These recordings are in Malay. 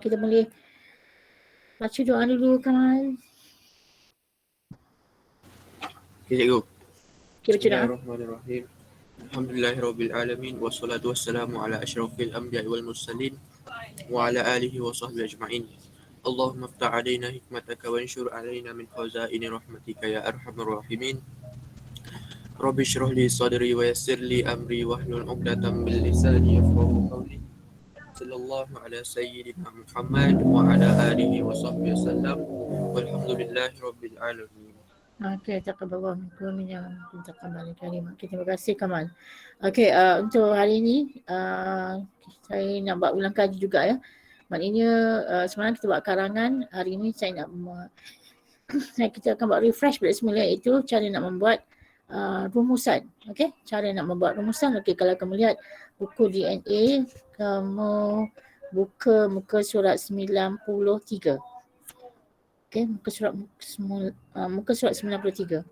kita boleh baca doa dulu Kamal. Okay, cikgu. Okay, baca doa. Bismillahirrahmanirrahim. Alhamdulillahirabbil alamin wassalatu wassalamu ala asyrafil anbiya'i wal mursalin wa ala alihi wa sahbihi ajma'in. Allahumma iftah 'alaina hikmataka wa anshur 'alaina min khazaini rahmatika ya arhamar rahimin. Rabbi shrah li sadri wa yassir li amri wahlul 'uqdatam min lisani yafqahu qawli. Sallallahu ala sayyidina Muhammad wa ala alihi wa sahbihi wasallam. Walhamdulillahi rabbil alamin. Okey, taqabbalallahu minkum minna wa taqabbal karim. Okay, terima kasih Kamal. Okey, untuk hari ini saya nak buat ulang kaji juga ya. Maknanya sebenarnya kita buat karangan. Hari ini saya nak kita akan buat refresh balik semula, iaitu cara nak membuat rumusan. Okey, cara nak membuat rumusan. Okey, kalau kamu lihat buku DNA, kamu buka muka surat 93. Okey, muka surat 93.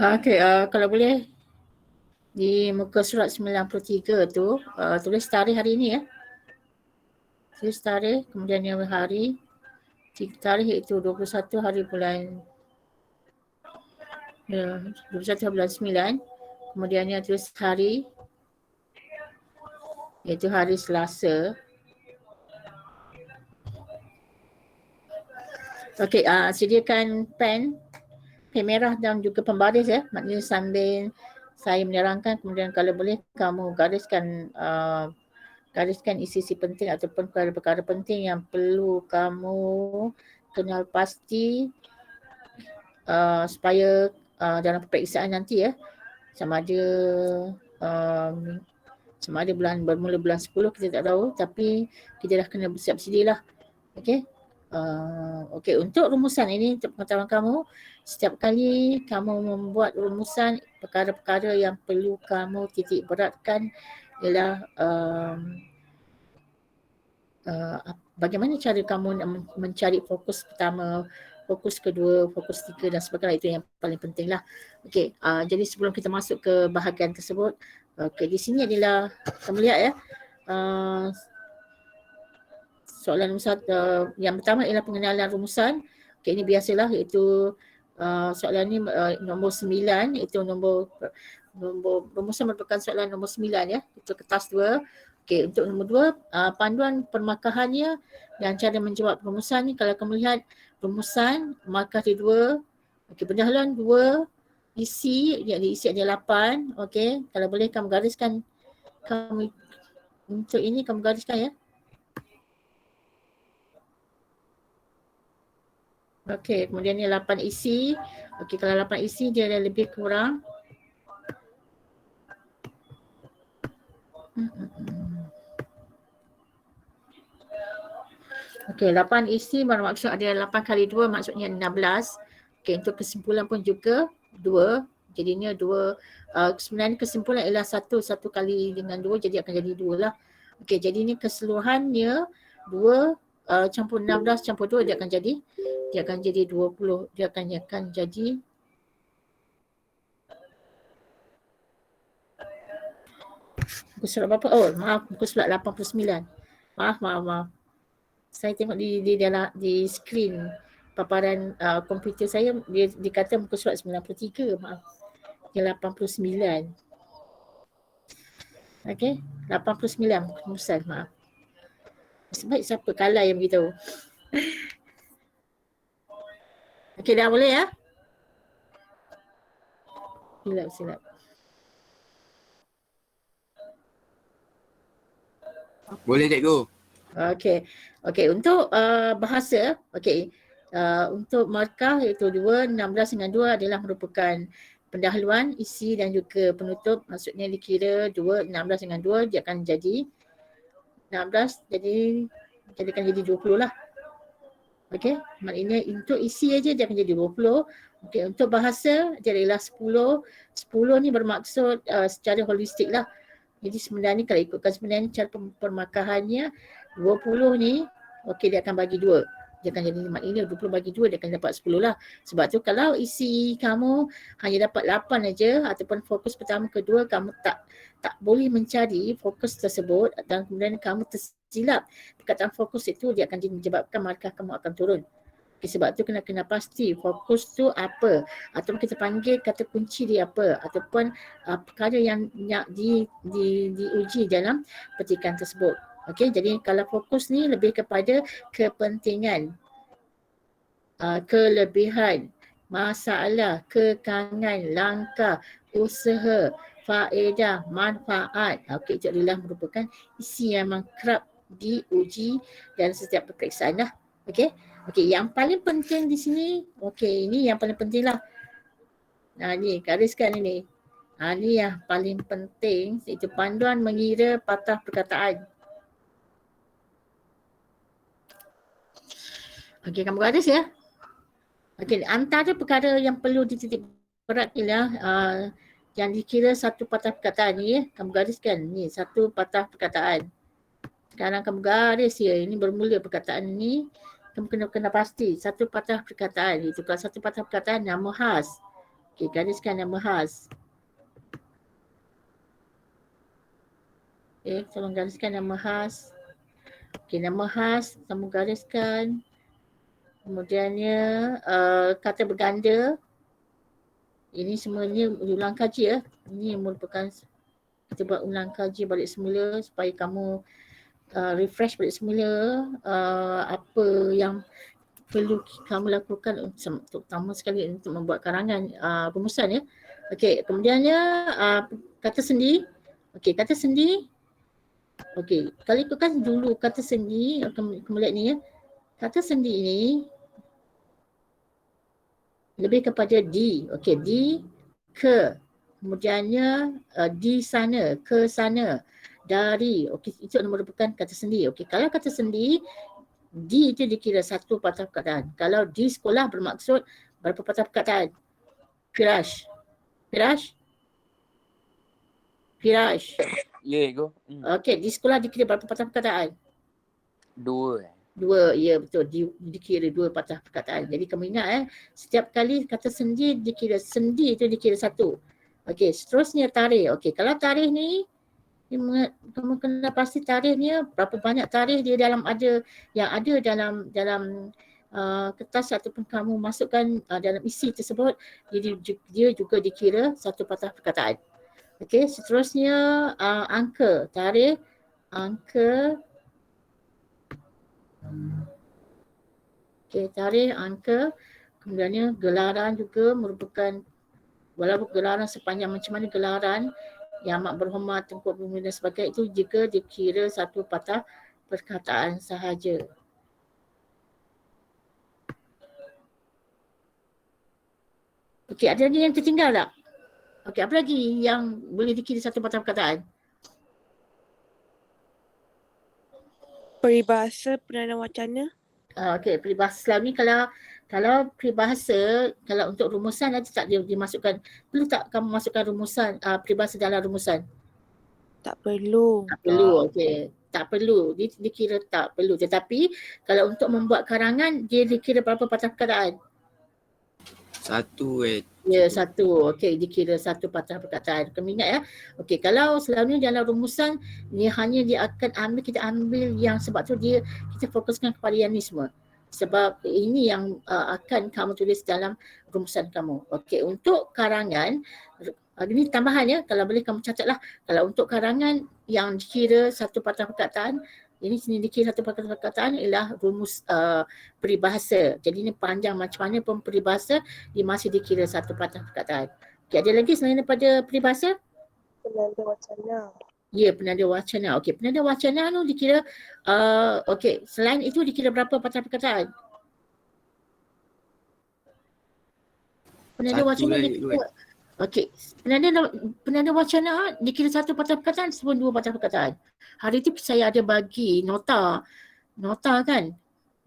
Okey, kalau boleh di muka surat 93 tu tulis tarikh hari ini ya. Tulis tarikh, kemudian yang hari. Tarikh itu 21 hari bulan 21 bulan 9. Kemudiannya tulis hari, iaitu hari Selasa. Okey, sediakan pen merah dan juga pembaris ya. Maknanya sambil saya menerangkan, kemudian kalau boleh kamu gariskan isi-isi penting ataupun perkara-perkara penting yang perlu kamu kenal pasti supaya dalam peperiksaan nanti ya, sama ada bulan bermula bulan 10 kita tak tahu, tapi kita dah kena bersiap sedialah. Okey. Okey, untuk rumusan ini, untuk pengetahuan kamu, setiap kali kamu membuat rumusan, perkara-perkara yang perlu kamu titik beratkan ialah bagaimana cara kamu nak mencari fokus pertama, fokus kedua, fokus tiga dan sebagainya. Itu yang paling penting lah. Okey, jadi sebelum kita masuk ke bahagian tersebut, okey, di sini adalah kamu lihat ya, soalan nombor yang pertama ialah pengenalan rumusan. Okey, ini biasalah, iaitu soalan ni nombor 9, iaitu nombor rumusan merupakan soalan nombor 9 ya. Itu kertas 2. Okey, untuk nombor 2, panduan permarkahannya dan cara menjawab rumusan ni. Kalau kamu lihat rumusan, markah dia 2. Okey, pendahuluan 2, isi ada 8. Okey, kalau boleh kamu gariskan, untuk ini kamu gariskan ya. Okey, kemudian ni 8 isi. Okey, kalau 8 isi dia ada lebih kurang. Okey, 8 isi bermaksud ada 8 kali 2 maksudnya 16. Okey, untuk kesimpulan pun juga 2. Jadinya 2. Sebenarnya kesimpulan ialah 1 kali dengan 2, jadi akan jadi 2 lah. Okey, jadi ini keseluruhannya 2 campur 16 campur 2 dia akan jadi 20. Dia akan jadi muka surat berapa? Oh, maaf, muka surat 89. Maaf. Saya tengok di skrin paparan komputer saya, dia dikata muka surat 93. Maaf. Dia 89. Okey, 89 rumusan, maaf. Sebab siapa kalah yang beritahu. Okey, dah boleh ya? Silap. Boleh cikgu. Okey. Okey, untuk bahasa, okey. Untuk markah iaitu 2, 16 dengan 2 adalah merupakan pendahuluan, isi dan juga penutup. Maksudnya dikira 2, 16 dengan 2 dia akan jadi 16 jadikan jadi 20 lah. Okey, maknanya untuk isi aja dia akan jadi 20. Okey, untuk bahasa dia adalah 10. 10 ni bermaksud secara holistik lah. Jadi sebenarnya kalau ikutkan sebenarnya cara permarkahannya 20 ni okey dia akan bagi 2. Dia akan jadi maknanya 20 bagi 2 dia akan dapat 10 lah. Sebab tu kalau isi kamu hanya dapat 8 aja ataupun fokus pertama kedua kamu tak boleh mencari fokus tersebut dan kemudian kamu tersilap perkataan fokus itu dia akan menyebabkan markah kamu akan turun. Okay, sebab tu kena pasti fokus tu apa ataupun kita panggil kata kunci dia apa ataupun perkara yang nak diuji dalam petikan tersebut. Okey, jadi kalau fokus ni lebih kepada kepentingan, kelebihan, masalah, kekangan, langkah, usaha, faedah, manfaat. Okey, itu adalah merupakan isi yang memang kerap diuji dalam setiap peperiksaan lah. Okey. Okey, yang paling penting di sini, okey, ini yang paling penting lah. Ni, gariskan ini. Ni yang paling penting, iaitu panduan mengira patah perkataan. Okey, kamu garis ya. Okey, antara perkara yang perlu dititik berat ialah yang dikira satu patah perkataan ni ya. Kamu gariskan ni, satu patah perkataan. Sekarang kamu garis ya, ini bermula perkataan ni. Kamu kena pasti satu patah perkataan itu. Kalau satu patah perkataan nama khas. Okey, gariskan nama khas. Okey, tolong gariskan nama khas. Okey, nama khas kamu gariskan. Kemudiannya kata berganda. Ini semuanya ulang kaji ya. Ini merupakan kita buat ulang kaji balik semula supaya kamu refresh balik semula apa yang perlu kamu lakukan terutama sekali untuk membuat karangan rumusan ya. Okey, kemudiannya kata sendi. Okey, kata sendi. Okey, kalau ikutkan dulu kata sendi, kamu lihat ni ya. Kata sendi ini lebih kepada di. Okey, di, ke. Kemudiannya di sana, ke sana, dari. Okey, itu merupakan kata sendi. Okey, kalau kata sendi di itu dikira satu patah perkataan. Kalau di sekolah bermaksud berapa patah perkataan? Firash. Firash? Firash. Ya, go. Okey, di sekolah dikira berapa patah perkataan? 2. 2, ya betul. Dikira 2 patah perkataan. Jadi kamu ingat setiap kali kata sendi dikira sendi itu dikira 1. Okey, seterusnya tarikh. Okey, kalau tarikh ni kamu kena pasti tarikhnya berapa banyak tarikh dia dalam dalam kertas ataupun kamu masukkan dalam isi tersebut, dia juga dikira satu patah perkataan. Okey, seterusnya angka, tarikh, angka. Okey, tarikh, angka. Kemudiannya gelaran juga merupakan walaupun gelaran sepanjang macam mana gelaran yang amat berhormat, Tengku Bumi dan sebagainya itu juga dikira satu patah perkataan sahaja. Okey, ada lagi yang tertinggal tak? Okey, apa lagi yang boleh dikira satu patah perkataan? Peribahasa perdana wacana. Okey, peribahasa selalu ni kalau peribahasa, kalau untuk rumusan ada tak dia dimasukkan? Perlu tak kamu masukkan rumusan, peribahasa dalam rumusan? Tak perlu. Tak perlu, okey. Tak perlu, dikira tak perlu. Tetapi kalau untuk membuat karangan, dia dikira berapa patah perkataan? 1. Ya, 1. Okey, dikira satu patah perkataan. Kamu ingat ya? Okey, kalau selalunya dalam rumusan, kita ambil yang sebab tu kita fokuskan kepada yang ni semua. Sebab ini yang akan kamu tulis dalam rumusan kamu. Okey, untuk karangan, ini tambahan ya, kalau boleh kamu catatlah. Kalau untuk karangan yang dikira satu patah perkataan, ini sini dikira satu patah perkataan ialah rumus peribahasa. Jadi ini panjang macam mana pun peribahasa, dia masih dikira satu patah perkataan. Okey, ada lagi selain daripada peribahasa? Perdana wacana. Ya, penanda wacana. Okey, penanda wacana tu dikira okey, selain itu dikira berapa patah perkataan? Penanda Satu wacana lah, dikira Cikgu. okey, penanda wacana dikira satu patah perkataan ataupun dua patah perkataan. Hari itu saya ada bagi nota kan,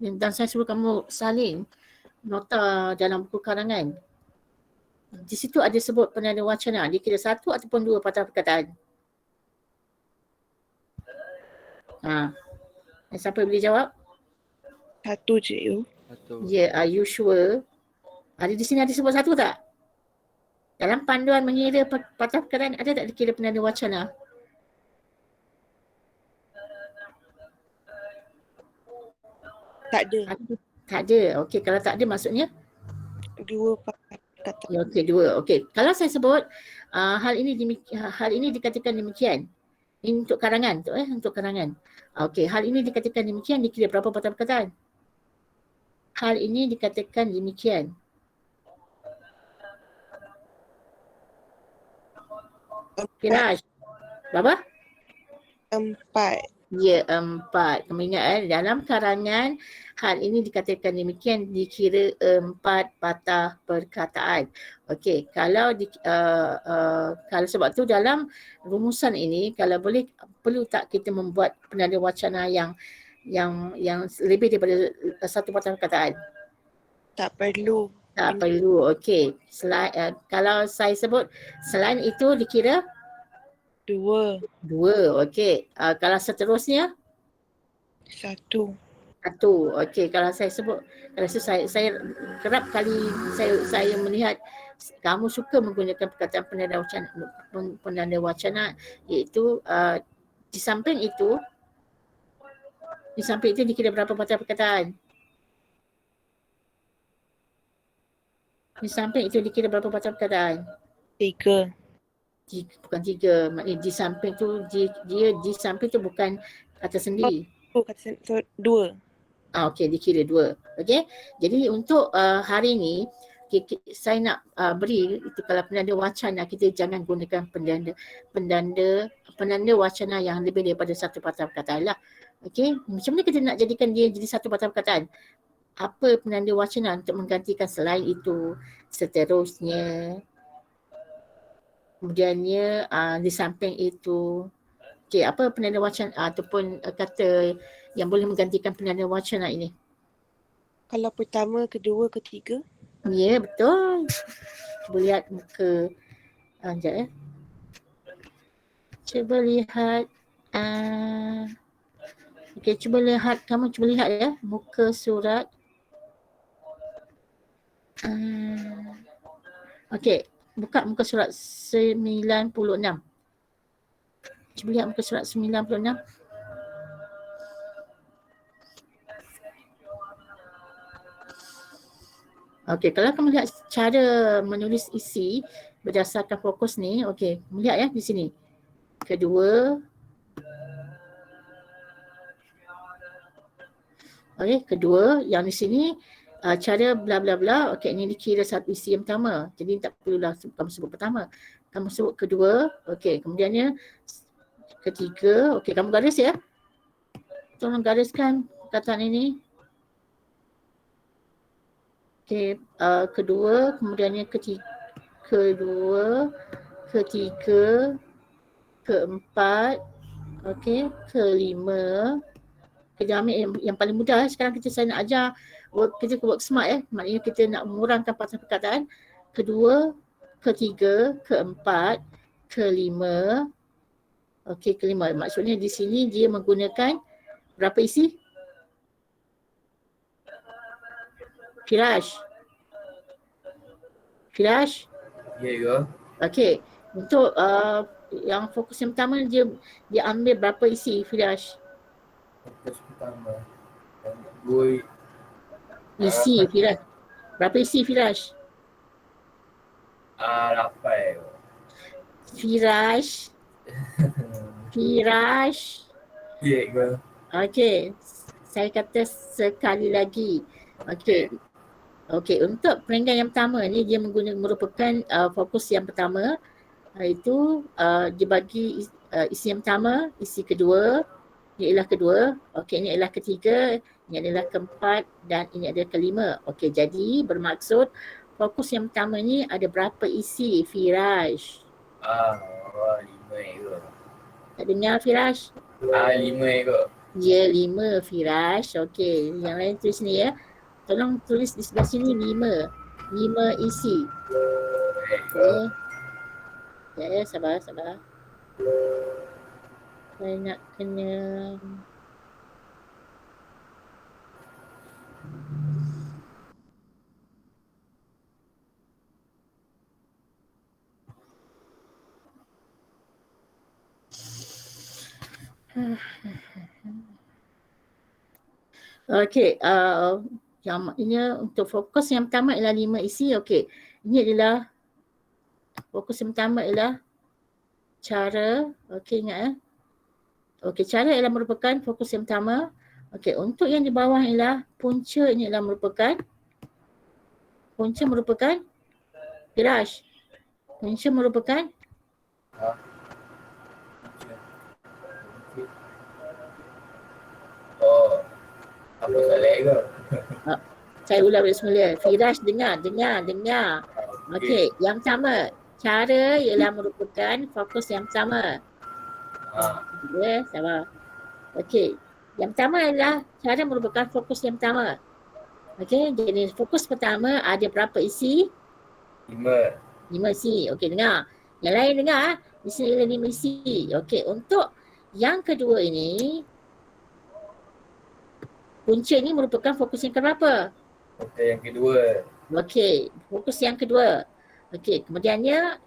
dan saya suruh kamu salin nota dalam buku karangan. Di situ ada sebut penanda wacana dikira satu ataupun dua patah perkataan. Siapa boleh jawab? Satu cikgu. Satu. Ya, are you sure? Ada di sini ada sebut satu tak? Dalam panduan mengira patah perkataan ada tak dikira penanda wacana? Tak ada. Tak ada. Okey, kalau tak ada maksudnya? Dua patah perkataan. Ya, okey, dua. Okey, kalau saya sebut hal ini dikatakan demikian. Ini untuk karangan, untuk karangan. Okey, hal ini dikatakan demikian dikira berapa patah perkataan? Hal ini dikatakan demikian. Firash. Berapa? 4. Ya, 4. Kamu ingat dalam karangan hal ini dikatakan demikian dikira 4 patah perkataan. Okey, kalau kalau sebab tu dalam rumusan ini kalau boleh perlu tak kita membuat penanda wacana yang lebih daripada satu patah perkataan? Tak perlu. Tak perlu. Okey. Kalau saya sebut selain itu dikira 2. 2. Okey. Kalau seterusnya 1. 1. Okey. Kalau saya sebut, kalau saya kerap kali saya melihat kamu suka menggunakan perkataan penanda wacana iaitu di samping itu dikira berapa patah perkataan? Di samping itu dikira berapa patah perkataan? 3. Bukan 3. Maknanya di samping tu dia di samping tu bukan kata sendi. Oh, kata 2. Okey, dikira 2. Okey. Jadi untuk hari ni saya nak beri itu kalau penanda wacana kita jangan gunakan penanda wacana yang lebih daripada satu patah perkataan lah. Okey. Macam mana kita nak jadikan dia jadi satu patah perkataan? Apa penanda wacana untuk menggantikan selain itu, seterusnya, kemudiannya di samping itu. Okey, apa penanda wacana ataupun kata yang boleh menggantikan penanda wacana ini? Kalau pertama, kedua, ketiga. Ya, betul. Cuba lihat muka. Sekejap ya. Cuba lihat. Okey, kamu cuba lihat ya muka surat. Okey, buka muka surat 96. Cuba lihat muka surat 96. Okey, kalau kamu lihat cara menulis isi berdasarkan fokus ni, okey, lihat ya di sini. Kedua. Okey, kedua yang di sini cara bla bla bla, okey, ini dikira satu isi yang pertama. Jadi tak perlulah kamu sebut pertama. Kamu sebut kedua, okey, kemudiannya ketiga, okey, kamu garis ya. Tolong gariskan perkataan ini. Okey, kedua, kemudiannya kedua, ketiga, keempat, okey, kelima. Kita ambil yang paling mudah sekarang saya nak ajar kita work smart maknanya kita nak mengurangkan patah perkataan. Kedua, ketiga, keempat, kelima. Okey, kelima. Maksudnya di sini dia menggunakan berapa isi? Firash. Ya, Cikgu. Okey. Untuk yang fokus yang pertama dia ambil berapa isi Firash? Fokus pertama. 2 Isi Firash. Berapa isi Firash? 8. Firash. Ya, Cikgu. Okey. Saya kata sekali lagi. Okey. Okey, untuk perenggan yang pertama ni dia merupakan fokus yang pertama, itu dibagi isi yang pertama, isi kedua, ini adalah kedua, okey, ini adalah ketiga, ini adalah keempat dan ini adalah kelima. Okey, jadi bermaksud fokus yang pertama ni ada berapa isi, Firaj? 5 ekor. Tak dengar, Firaj? 5 ekor. Ya, 5, Firaj. Okey, yang lain tulis ni ya. Tolong tulis di sebelah sini 5. 5 isi. Okey. Ya, sabar. Saya nak kena okey, yang maknanya untuk fokus yang pertama ialah 5 isi. Okey, ini adalah fokus yang pertama ialah cara. Okey, ingat Okey, cara ialah merupakan fokus yang pertama. Okey, untuk yang di bawah ialah punca, ini adalah merupakan Firaj. Punca merupakan Apa salah ke? saya ulang dari semula. Firaj dengar. Okey, yang pertama, cara ialah merupakan fokus yang pertama. Ya, sabar. Okey, yang pertama adalah cara merupakan fokus yang pertama. Okey, jadi fokus pertama ada berapa isi? 5. 5 isi. Okey, dengar. Yang lain dengar. Di sini ada 5 isi. Okey, untuk yang kedua ini, punca ni merupakan fokus yang keberapa? Fokus yang kedua. Okey, fokus yang kedua. Okey, kemudiannya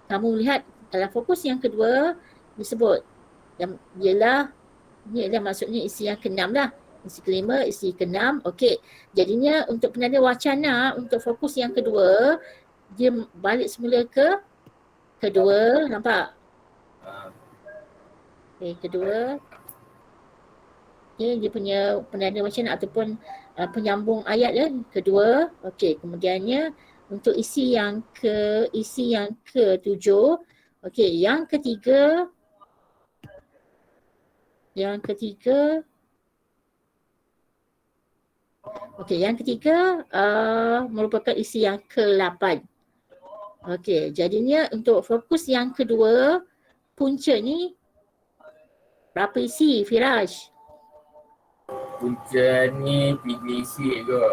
kamu lihat dalam fokus yang kedua disebut yang ialah ni adalah maksudnya isi yang ke-6 lah. Isi kelima, isi ke-6. Okey. Jadinya untuk penanda wacana untuk fokus yang kedua dia balik semula ke kedua, nampak? Okey, kedua. Okey, dia punya penanda wacana ataupun penyambung ayat ya, kedua. Okey, kemudiannya untuk isi yang ke-7. Okey, yang ketiga merupakan isi yang ke-8. Okey, jadinya untuk fokus yang kedua, punca ni berapa isi, Firaj? Punca ni 3 isi ke?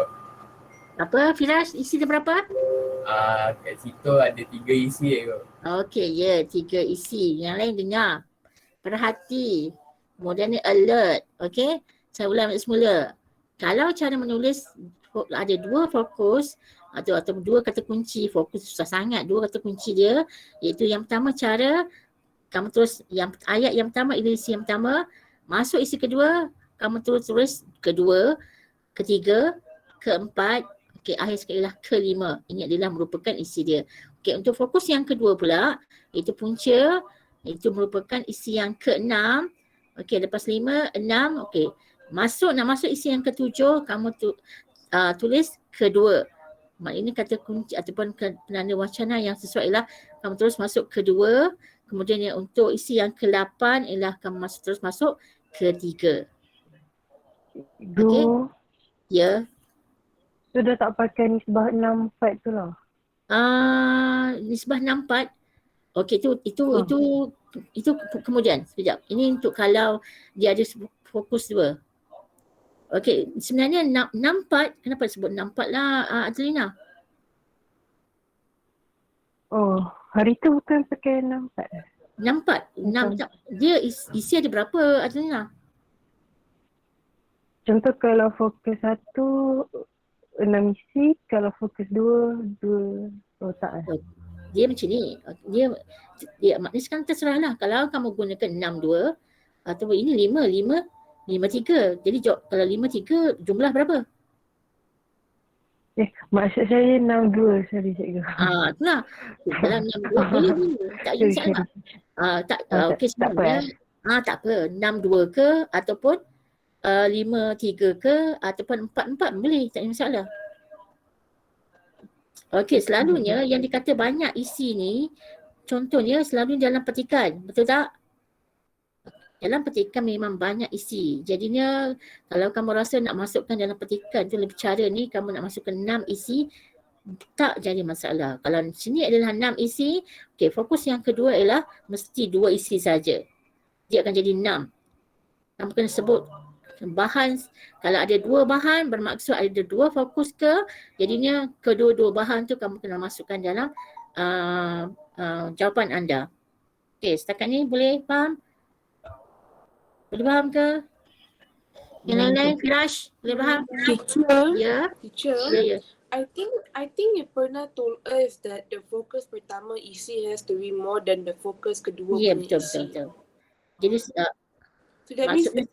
Apa, Firaj? Isi dia berapa? Kat situ ada 3 isi ke? Okey, ya, 3 isi. Yang lain dengar. Perhati. Kemudian ni alert. Okey, saya ulang balik semula. Kalau cara menulis ada 2 fokus atau 2 kata kunci, fokus susah sangat. 2 kata kunci dia, iaitu yang pertama cara kamu tulis yang ayat yang pertama ialah isi yang pertama, masuk isi kedua, kamu tulis kedua, ketiga, keempat, okey, akhir sekali lah kelima. Ini adalah merupakan isi dia. Okey, untuk fokus yang kedua pula, iaitu punca, itu merupakan isi yang ke-6. Okey, lepas 5, 6, okey. Nak masuk isi yang ke-7, kamu tulis kedua. Maknanya kata kunci ataupun penanda wacana yang sesuai ialah kamu terus masuk kedua. Kemudian yang untuk isi yang ke-8 ialah kamu terus masuk ketiga. Okey? Ya. Sudah tak pakai nisbah 6/4 tu lah. Nisbah 6/4. Okey, itu kemudian sekejap. Ini untuk kalau dia ada fokus 2. Okey, sebenarnya 6/4, kenapa disebut 6/4 lah Adelina? Oh, hari tu bukan pakai 6/4. 6/4. Dia isi ada berapa Adelina? Contoh kalau fokus 1 6 isi, kalau fokus 2 oh tak eh. Dia macam ni. Dia maknanya sekarang terserahlah. Kalau kamu gunakan 6/2 atau ini 5/3. Jadi kalau 5/3 jumlah berapa? Maksud saya 6/2, sorry cikgu. Itulah. Dalam 6/2 boleh. Tak ada masalah. Okey sebenarnya. Tak apa. 6/2 ke ataupun 5/3 ke ataupun 4/4 boleh. Tak ada masalah. Okey, selalunya yang dikata banyak isi ni, contohnya selalu dalam petikan. Betul tak? Dalam petikan memang banyak isi. Jadinya kalau kamu rasa nak masukkan dalam petikan tu lebih cara ni, kamu nak masukkan 6 isi, tak jadi masalah. Kalau sini adalah 6 isi, okey, fokus yang kedua ialah mesti 2 isi saja. Dia akan jadi 6. Kamu kena sebut bahan, kalau ada 2 bahan bermaksud ada 2 fokus ke, jadinya kedua-dua bahan tu kamu kena masukkan dalam jawapan anda. Okey, setakat ni boleh faham? Boleh faham ke? Yang lain-lain, Firash, boleh faham? Teacher, Ya, teacher, ya. I think you pernah told us that the focus pertama isi has to be more than the focus kedua Ya, punya betul, isi. betul. Jadi So that means maksudnya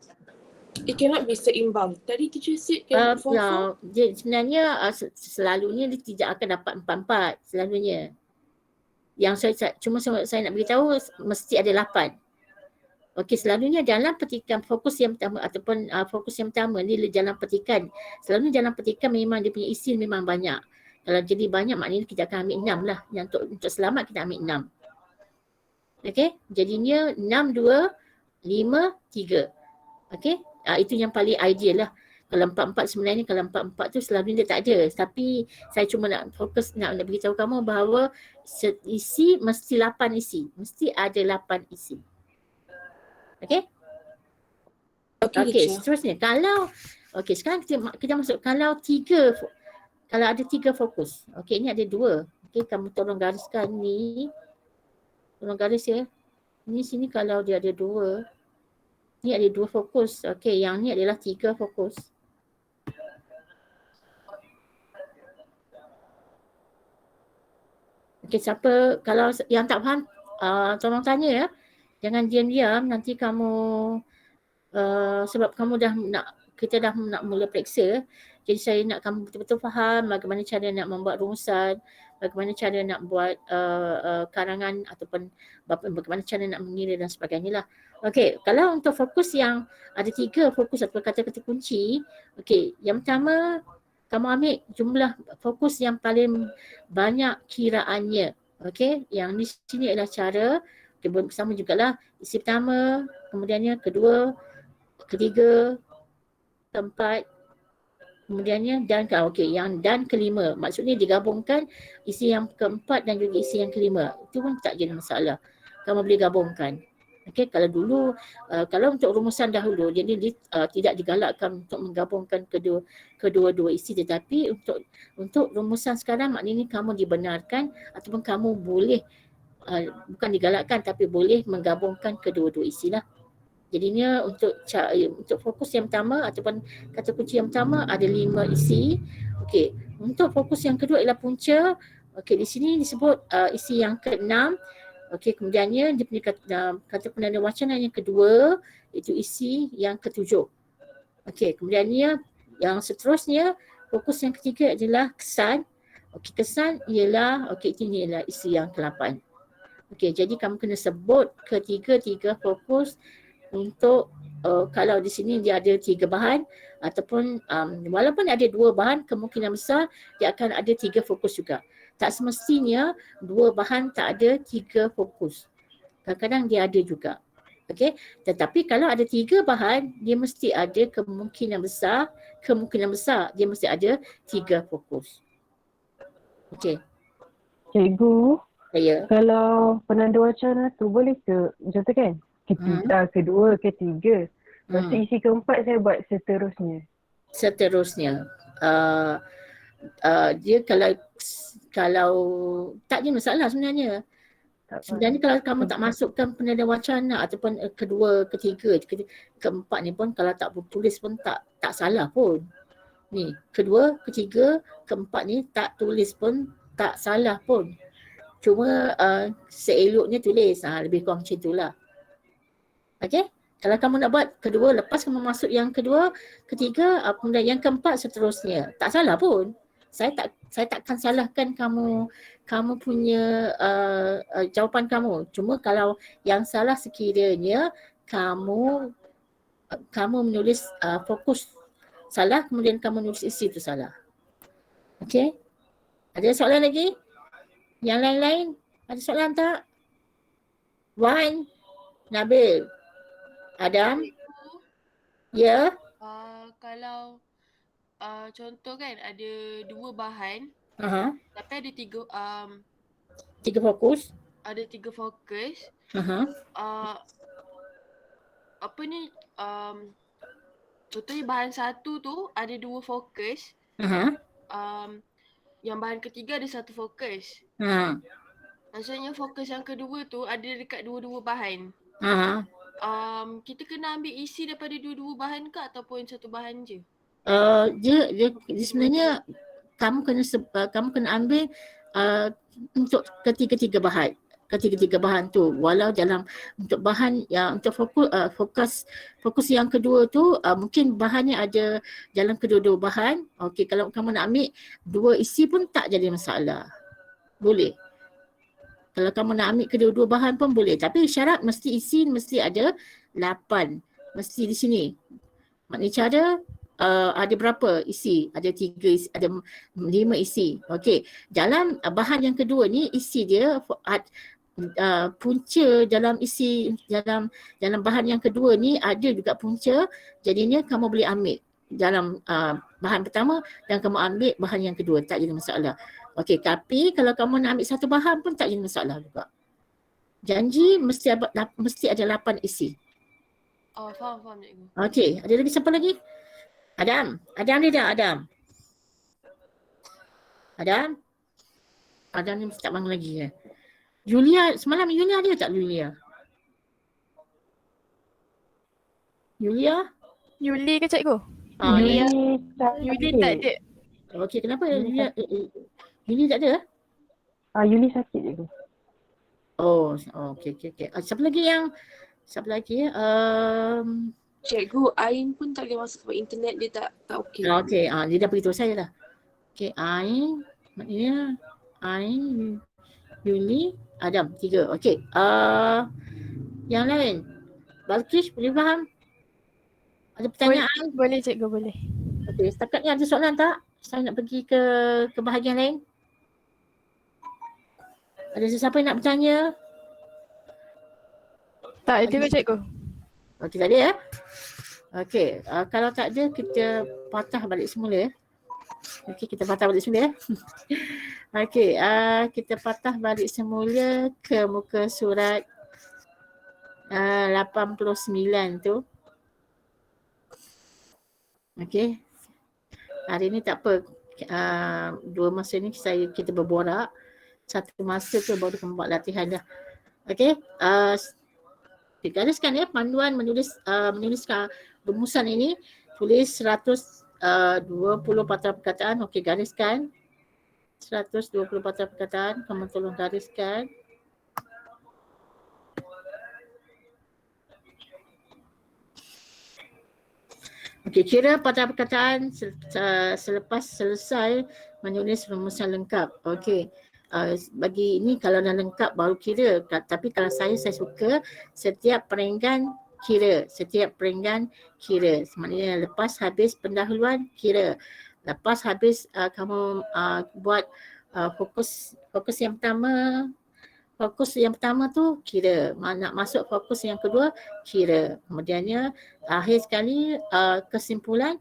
it cannot be seimbang. Tadi teacher said can 4-4. dia sebenarnya selalunya dia tidak akan dapat 4-4 selalunya. Yang saya nak beritahu mesti ada 8. Okey, selalunya dalam petikan fokus yang pertama ataupun fokus yang pertama ni dalam petikan. Selalunya dalam petikan memang dia punya isi memang banyak. Kalau jadi banyak maknanya kita akan ambil 6 lah. Yang untuk selamat kita ambil 6. Okey, jadinya 6, 2, 5, 3. Okey, itu yang paling ideal lah. Kalau 4-4 sebenarnya, kalau 4-4 tu selalunya dia tak ada. Tapi saya cuma nak fokus, nak beritahu kamu bahawa isi mesti 8 isi. Mesti ada 8 isi. Okey? Okey, seterusnya. Kalau, okey, sekarang kita masuk kalau ada 3 fokus. Okey, ni ada 2. Okey, kamu tolong gariskan ni. Tolong garis ya. Ni sini kalau dia ada 2. Ni ada 2 fokus. Okey, yang ni adalah 3 fokus. Okey, siapa kalau yang tak faham tolong tanya ya. Jangan diam-diam, nanti kamu sebab kamu kita dah nak mula periksa. Jadi saya nak kamu betul-betul faham bagaimana cara nak membuat rumusan, bagaimana cara nak buat karangan ataupun bagaimana cara nak mengira dan sebagainya lah. Okey, kalau untuk fokus yang ada 3 fokus atau kata-kata kunci, okey, yang pertama kamu ambil jumlah fokus yang paling banyak kiraannya. Okey, yang di sini adalah cara bersama jugalah isi pertama, kemudiannya kedua, ketiga, keempat, kemudiannya dan yang dan kelima. Maksudnya digabungkan isi yang keempat dan juga isi yang kelima. Itu pun tak jadi masalah. Kamu boleh gabungkan. Okey, kalau dulu kalau untuk rumusan dahulu jadi tidak digalakkan untuk menggabungkan kedua-dua isi, tetapi untuk rumusan sekarang maknanya kamu dibenarkan ataupun kamu boleh bukan digalakkan tapi boleh menggabungkan kedua-dua isi lah. Jadinya untuk fokus yang pertama ataupun kata kunci yang pertama ada 5 isi. Okey, untuk fokus yang kedua ialah punca. Okey, di sini disebut isi yang ke-6. Okey, kemudiannya dia punya kata penanda wacana yang kedua itu isi yang ke-7. Okey, kemudiannya yang seterusnya fokus yang ketiga adalah kesan. Okey, kesan ialah ini ialah isi yang ke-8. Okey, jadi kamu kena sebut ketiga-tiga fokus untuk kalau di sini dia ada 3 bahan ataupun walaupun ada 2 bahan, kemungkinan besar dia akan ada 3 fokus juga. Tak semestinya 2 bahan tak ada 3 fokus. Kadang-kadang dia ada juga. Okey, tetapi kalau ada 3 bahan, dia mesti ada kemungkinan besar dia mesti ada 3 fokus. Okey. Cikgu, Ya. kalau penanda wacana tu boleh ke contoh kan? Kedua, ketiga. Lepas tu isi keempat saya buat seterusnya. Seterusnya. Dia kalau tak ada masalah sebenarnya. Sebenarnya kalau kamu tak masukkan penanda wacana ataupun kedua, ketiga, keempat ni pun kalau tak tulis pun tak salah pun. Ni, kedua, ketiga, keempat ni tak tulis pun tak salah pun. Cuma seeloknya tulis, lebih kurang macam itulah. Okey? Kalau kamu nak buat kedua, lepas kamu masuk yang kedua, ketiga, kemudian yang keempat seterusnya. Tak salah pun. Saya takkan salahkan kamu punya jawapan kamu. Cuma kalau yang salah sekiranya kamu menulis fokus salah, kemudian kamu menulis isi itu salah. Okey? Ada soalan lagi? Yang lain-lain? Ada soalan tak? Wan, Nabil. Adam? Cikgu, Ya? kalau contoh kan ada 2 bahan Aha. tapi Tiga fokus. ada 3 fokus. Aha. Apa ni contohnya bahan satu tu ada 2 fokus. Aha. Yang bahan ketiga ada 1 fokus. Ha. Maksudnya fokus yang kedua tu ada dekat dua-dua bahan. Ha. Kita kena ambil isi daripada dua-dua bahan ke ataupun satu bahan je? Dia sebenarnya kamu kena ambil untuk ketiga-tiga bahan tu, walau dalam untuk bahan yang untuk fokus yang kedua tu mungkin bahannya ada dalam kedua-dua bahan. Okey, kalau kamu nak ambil dua isi pun tak jadi masalah, boleh. Kalau kamu nak ambil kedua-dua bahan pun boleh, tapi syarat mesti isi mesti ada 8, mesti di sini. Maknanya cara ada berapa isi? Ada 3 isi, ada 5 isi. Okey. Dalam bahan yang kedua ni isi dia punca dalam isi dalam bahan yang kedua ni ada juga punca. Jadinya kamu boleh ambil dalam bahan pertama dan kamu ambil bahan yang kedua, tak jadi masalah. Okey, tapi kalau kamu nak ambil satu bahan pun tak jadi masalah juga. Janji mesti ada 8 isi. Faham cikgu. Okey, ada lagi siapa lagi? Adam ni dah Adam. Adam ni mesti tak bangun lagi ya. Julia, semalam Julia ada tak Julia? Yuli ke cikgu? Julia. Yuli tak ada. Okey, kenapa Julia? Julia tak ada? Yuli sakit cikgu. Oh, okey. Siapa lagi ya? Cikgu, Ain pun tak boleh masuk sebab internet dia tak okey. Okey, dia dah beritahu saya dah. Okey, Ain, maknanya Ain, Yuli, Adam, 3. Okey. Yang lain. Balkis, boleh faham? Ada pertanyaan? Boleh cikgu, boleh. Okey, setakat ni ada soalan tak? Saya nak pergi ke bahagian lain. Ada sesiapa yang nak bertanya? Tak ada ke cikgu? Okey, tak ada ya? Okey, kalau tak ada kita patah balik semula ya. Okey, kita patah balik semula ya. Okey, kita patah balik semula ke muka surat 89 tu. Okey. Hari ni tak apa. Dua masa ni kita berborak. Satu masa tu baru kita buat latihan dah. Okey. Gariskan ya panduan menuliskan rumusan ini. Tulis 120 patah perkataan. Okey, gariskan. 120 patah perkataan. Kamu tolong gariskan. Okey, kira patah perkataan selepas selesai menulis rumusan lengkap. Okey. Bagi ini kalau dah lengkap baru kira. Tapi kalau saya suka setiap perenggan kira. Maknanya lepas habis pendahuluan kira. Lepas habis kamu buat fokus yang pertama. Fokus yang pertama tu kira. Nak masuk fokus yang kedua kira. Kemudiannya akhir sekali kesimpulan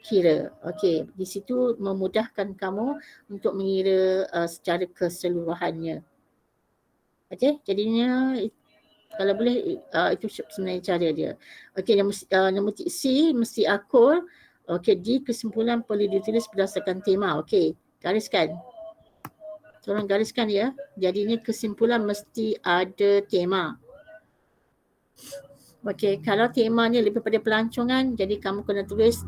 kira. Okey, di situ memudahkan kamu untuk mengira secara keseluruhannya. Okey, jadinya kalau boleh itu sebenarnya cara dia. Okey, nombor C mesti akur. Okey, di kesimpulan perlu ditulis berdasarkan tema. Okey, gariskan. Tolong gariskan ya. Jadinya kesimpulan mesti ada tema. Okey, kalau temanya lebih pada pelancongan, jadi kamu kena tulis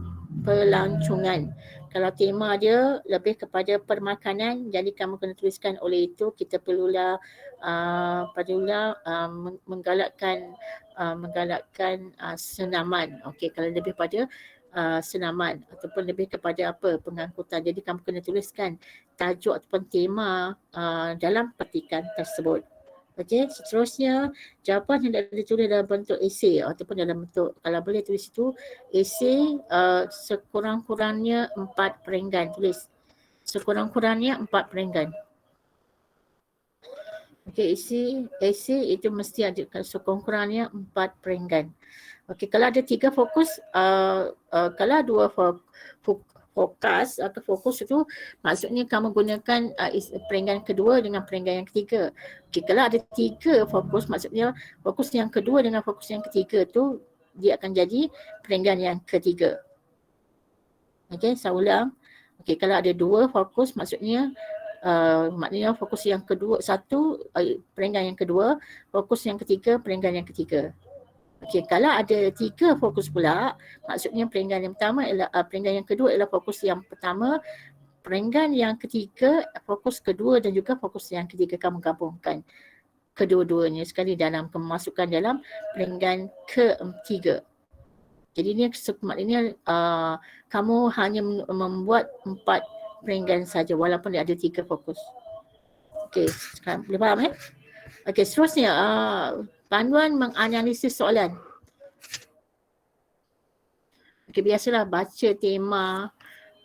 pelancongan. Kalau tema dia lebih kepada permakanan, jadi kamu kena tuliskan oleh itu kita perlulah menggalakkan senaman. Okey, kalau lebih pada senaman ataupun lebih kepada pengangkutan. Jadi kamu kena tuliskan tajuk ataupun tema dalam petikan tersebut. Okey, seterusnya jawapan yang ditulis dalam bentuk esei ataupun dalam bentuk, kalau boleh tulis itu esei sekurang-kurangnya 4 perenggan, tulis sekurang-kurangnya 4 perenggan. Okey, AC itu mesti ada sekurang-kurangnya 4 perenggan. Okey, kalau ada 3 fokus, kalau 2 fokus atau fokus itu maksudnya kamu gunakan perenggan kedua dengan perenggan yang ketiga. Okey, kalau ada 3 fokus maksudnya fokus yang kedua dengan fokus yang ketiga tu dia akan jadi perenggan yang ketiga. Okey, saya ulang. Okey, kalau ada 2 fokus maksudnya maknanya fokus yang kedua, satu perenggan yang kedua, fokus yang ketiga, perenggan yang ketiga. Okey, kalau ada 3 fokus pula, maksudnya perenggan yang pertama ialah perenggan yang kedua ialah fokus yang pertama, perenggan yang ketiga, fokus kedua dan juga fokus yang ketiga kamu gabungkan kedua-duanya sekali dalam masukkan dalam perenggan ketiga. Jadi ni maknanya kamu hanya membuat 4 perenggan saja walaupun dia ada 3 fokus. Okey, sekarang boleh faham Okey, seterusnya panduan menganalisis soalan. Okey, biasalah baca tema.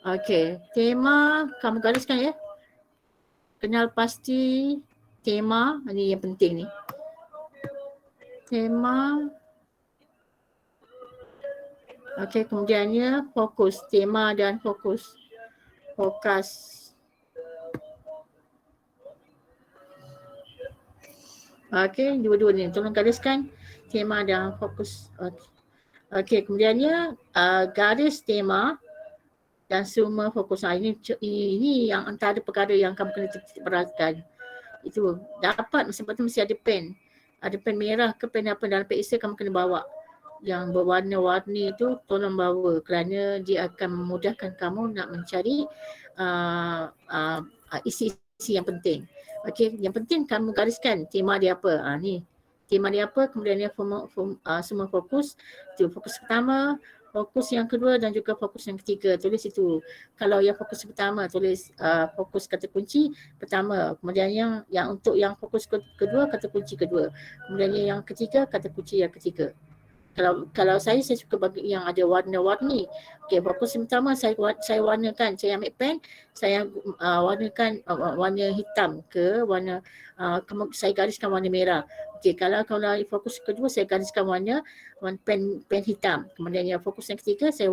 Okey, tema kamu gariskan Kenal pasti tema, ini yang penting ni. Tema. Okey, kemudiannya fokus, tema dan fokus. Fokus. Okey, dua-dua ni. Tolong gariskan tema dan fokus. Okey, kemudiannya garis tema dan semua fokus. Ini yang antara perkara yang kamu kena perhatikan. Itu dapat sebab tu mesti ada pen. Ada pen merah ke pen apa dalam pensel kamu kena bawa. Yang berwarna-warni itu tolong bawa kerana dia akan memudahkan kamu nak mencari isi-isi yang penting. Okey, yang penting kamu gariskan tema dia apa. Ni tema dia apa, kemudian dia semua fokus. Itu fokus pertama, fokus yang kedua dan juga fokus yang ketiga. Tulis itu. Kalau yang fokus pertama tulis fokus kata kunci pertama. Kemudian yang untuk yang fokus kedua kata kunci kedua. Kemudian yang ketiga kata kunci yang ketiga. Kalau saya suka bagi yang ada warna-warni. Okey, fokus pertama saya warnakan, saya ambil pen, saya warnakan warna hitam ke warna saya gariskan warna merah. Okey, kalau fokus kedua saya gariskan warna pen hitam. Kemudian yang fokus yang ketiga saya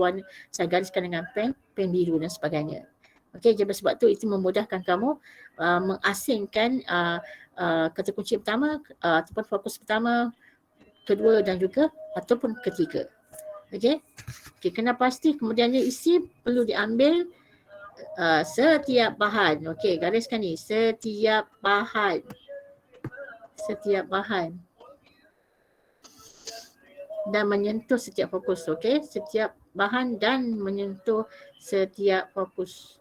gariskan dengan pen biru dan sebagainya. Okey, jadi sebab tu itu memudahkan kamu mengasingkan kata kunci pertama ataupun fokus pertama, kedua dan juga ataupun ketiga. Okey. Okey, kena pasti kemudiannya isi perlu diambil setiap bahan. Okey, gariskan ni setiap bahan. Setiap bahan. Dan menyentuh setiap fokus. Okey, setiap bahan dan menyentuh setiap fokus.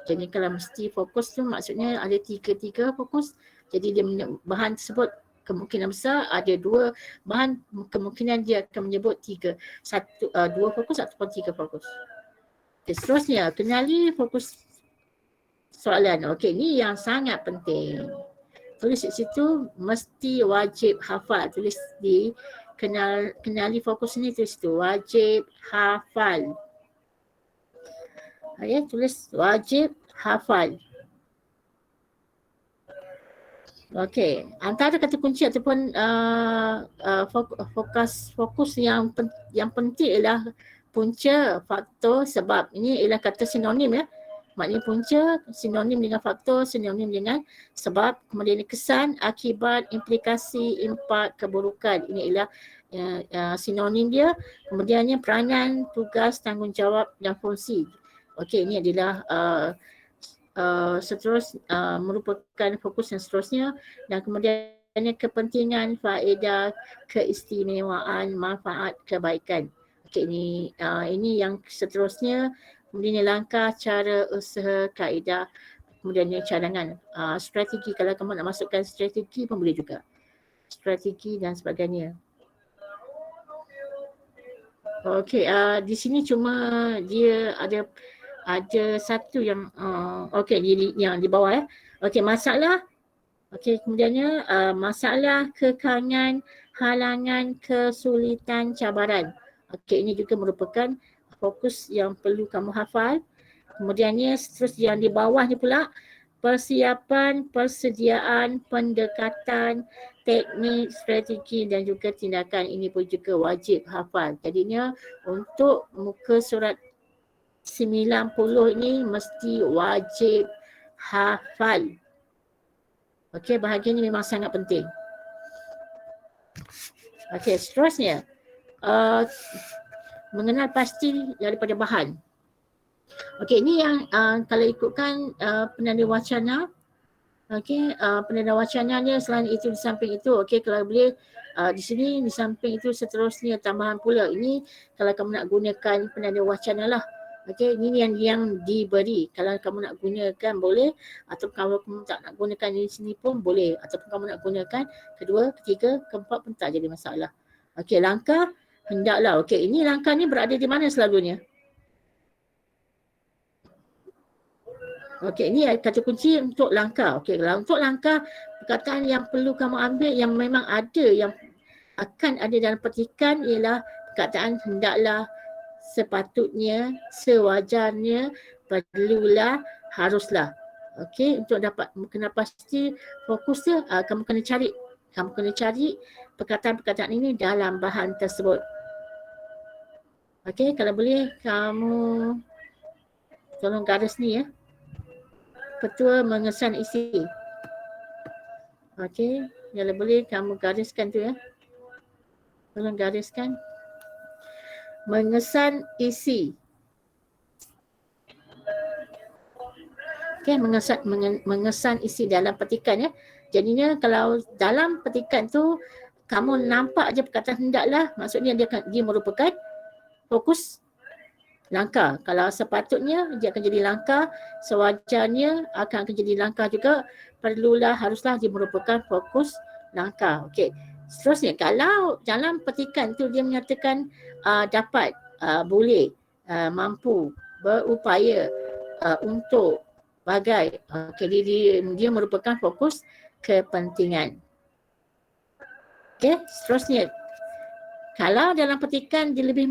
Jadi kalau mesti fokus tu maksudnya ada tiga fokus. Jadi dia bahan tersebut kemungkinan besar ada 2 bahan, kemungkinan dia akan menyebut 2 fokus ataupun 3 fokus. Okay, seterusnya, kenali fokus soalan. Okey, ni yang sangat penting. Tulis di situ, mesti wajib hafal. Tulis di kenali fokus ni, tulis tu wajib hafal. Okay, tulis wajib hafal. Okey, antara kata kunci ataupun fokus yang penting ialah punca, faktor, sebab. Ini ialah kata sinonim Maknanya punca sinonim dengan faktor, sinonim dengan sebab, kemudian kesan, akibat, implikasi, impak, keburukan. Ini ialah sinonim dia. Kemudiannya peranan, tugas, tanggungjawab dan fungsi. Okey, ini adalah merupakan fokus yang seterusnya, dan kemudiannya kepentingan, faedah, keistimewaan, manfaat, kebaikan. Okey, ini yang seterusnya. Kemudian langkah, cara, usaha, kaedah, kemudiannya cadangan, strategi. Kalau kamu nak masukkan strategi pun boleh juga, strategi dan sebagainya. Okey, di sini cuma dia ada satu yang okey, yang di bawah Okey, masalah. Okey, kemudiannya masalah, kekangan, halangan, kesulitan, cabaran. Okey, ini juga merupakan fokus yang perlu kamu hafal. Kemudiannya terus yang di bawah ni pula persiapan, persediaan, pendekatan, teknik, strategi dan juga tindakan. Ini pun juga wajib hafal. Jadinya untuk muka surat 90 ni mesti wajib hafal. Okey, bahagian ini memang sangat penting. Okey, seterusnya mengenal pasti daripada bahan. Okey, ini yang kalau ikutkan penanda wacana. Okey, penanda wacananya selain itu di samping itu, okey, kalau boleh di sini di samping itu seterusnya tambahan pula. Ini kalau kamu nak gunakan penanda wacana lah. Okey, ini yang diberi. Kalau kamu nak gunakan boleh, atau kalau kamu tak nak gunakan di sini pun boleh, ataupun kamu nak gunakan kedua, ketiga, keempat pun tak jadi masalah. Okey, langkah hendaklah. Okey, ini langkah ni berada di mana selalunya? Okey, ini kata kunci untuk langkah. Okey, kalau untuk langkah, perkataan yang perlu kamu ambil yang memang ada, yang akan ada dalam petikan ialah perkataan hendaklah, sepatutnya, sewajarnya, perlulah, haruslah. Okey, untuk dapat kena pasti fokus dia, kamu kena cari perkataan-perkataan ini dalam bahan tersebut. Okey, kalau boleh kamu tolong garis ni ya. Ketua mengesan isi. Okey, kalau boleh kamu gariskan tu ya. Tolong gariskan. Mengesan isi. Okey, mengesan isi dalam petikan ya. Jadinya kalau dalam petikan tu kamu nampak je perkataan hendaklah, maksudnya dia merupakan fokus langkah. Kalau sepatutnya dia akan jadi langkah, sewajarnya akan jadi langkah juga, perlulah, haruslah dia merupakan fokus langkah. Okey. Seterusnya kalau dalam petikan tu dia menyatakan dapat, boleh, mampu, berupaya, untuk, bagai. Okey, dia merupakan fokus kepentingan. Okey, seterusnya kalau dalam petikan dia lebih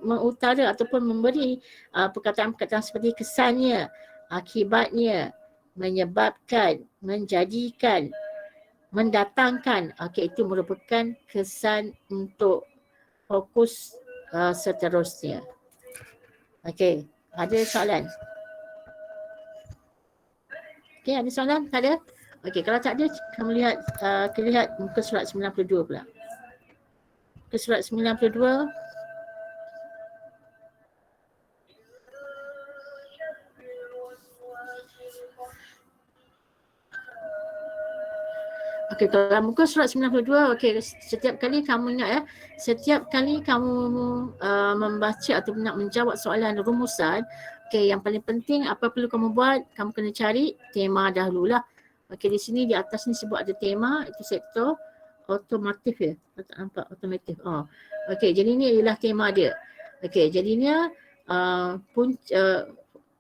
mengutara ataupun memberi perkataan-perkataan seperti kesannya, akibatnya, menyebabkan, menjadikan, mendatangkan. Okey, itu merupakan kesan untuk fokus seterusnya. Okey, ada soalan? Okey, ada soalan? Tak ada? Okey, kalau tak ada, kamu lihat, kita lihat muka surat 92 pula. Ke surat 92. Okey, kalau muka surat 92, okey, setiap kali kamu ingat ya, setiap kali kamu membaca atau nak menjawab soalan rumusan, okey, yang paling penting apa perlu kamu buat, kamu kena cari tema dahululah. Okey, di sini di atas ni sebut ada tema, itu sektor otomotif ya. Tak nampak otomotif. Oh. Okey, jadi ini adalah tema dia. Okey, jadinya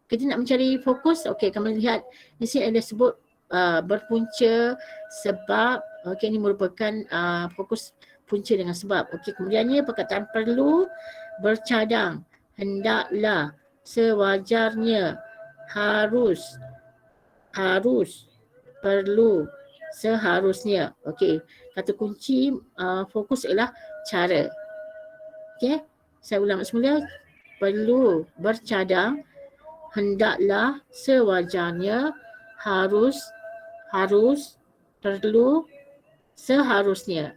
kita nak mencari fokus. Okey, kamu lihat di sini ada sebut berpunca, sebab. Okey, ini merupakan fokus punca dengan sebab. Okey, kemudiannya perkataan perlu, bercadang, hendaklah, sewajarnya, harus, perlu, seharusnya. Okey, kata kunci fokus ialah cara. Okey, saya ulang semula. Perlu, bercadang, hendaklah, sewajarnya, harus, perlu, seharusnya.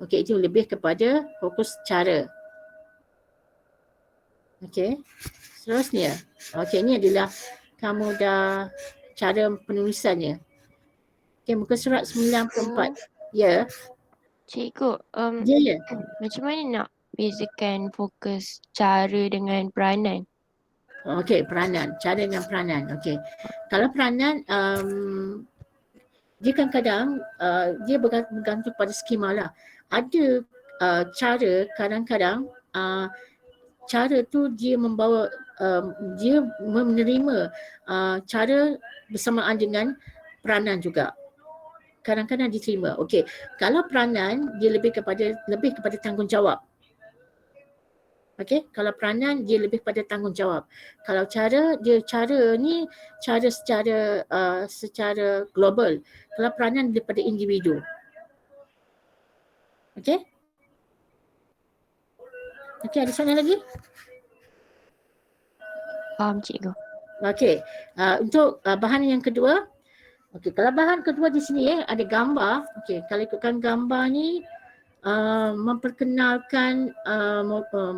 Okey, itu lebih kepada fokus cara. Okey, seterusnya. Okey, ini adalah kamu dah cara penulisannya. Okey, muka surat 94. Ya. Cikgu, Ya. macam mana nak bezakan fokus cara dengan peranan? Okey, peranan. Cara dengan peranan. Okey. Kalau peranan, dia kadang-kadang dia bergantung pada skema lah. Ada cara kadang-kadang cara tu dia membawa, dia menerima cara bersamaan dengan peranan juga. Kadang-kadang diterima. Okey, kalau peranan dia lebih kepada tanggungjawab. Okey, kalau peranan dia lebih pada tanggungjawab. Kalau cara ni cara secara global. Kalau peranan daripada individu. Okey? Okey, ada soalan lagi? Faham cikgu. Okey, untuk bahan yang kedua. Okey, kalau bahan kedua di sini ada gambar. Okey, kalau ikutkan gambar ni memperkenalkan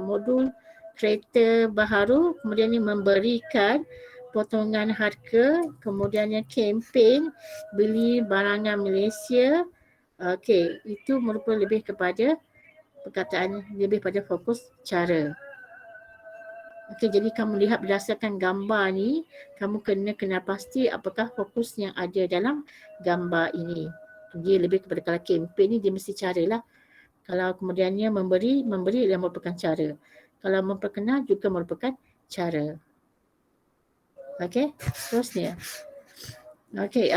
modul kereta baharu, kemudian ni memberikan potongan harga, kemudiannya kempen beli barangan Malaysia. Okey, itu merupakan lebih kepada perkataan lebih pada fokus cara. Okey, jadi kamu lihat berdasarkan gambar ni, kamu kena kenal pasti apakah fokus yang ada dalam gambar ini. Dia lebih kepada kalau kempen ni dia mesti cara lah. Kalau kemudiannya memberi yang merupakan cara. Kalau memperkenal juga merupakan cara. Okey, seterusnya. Okey,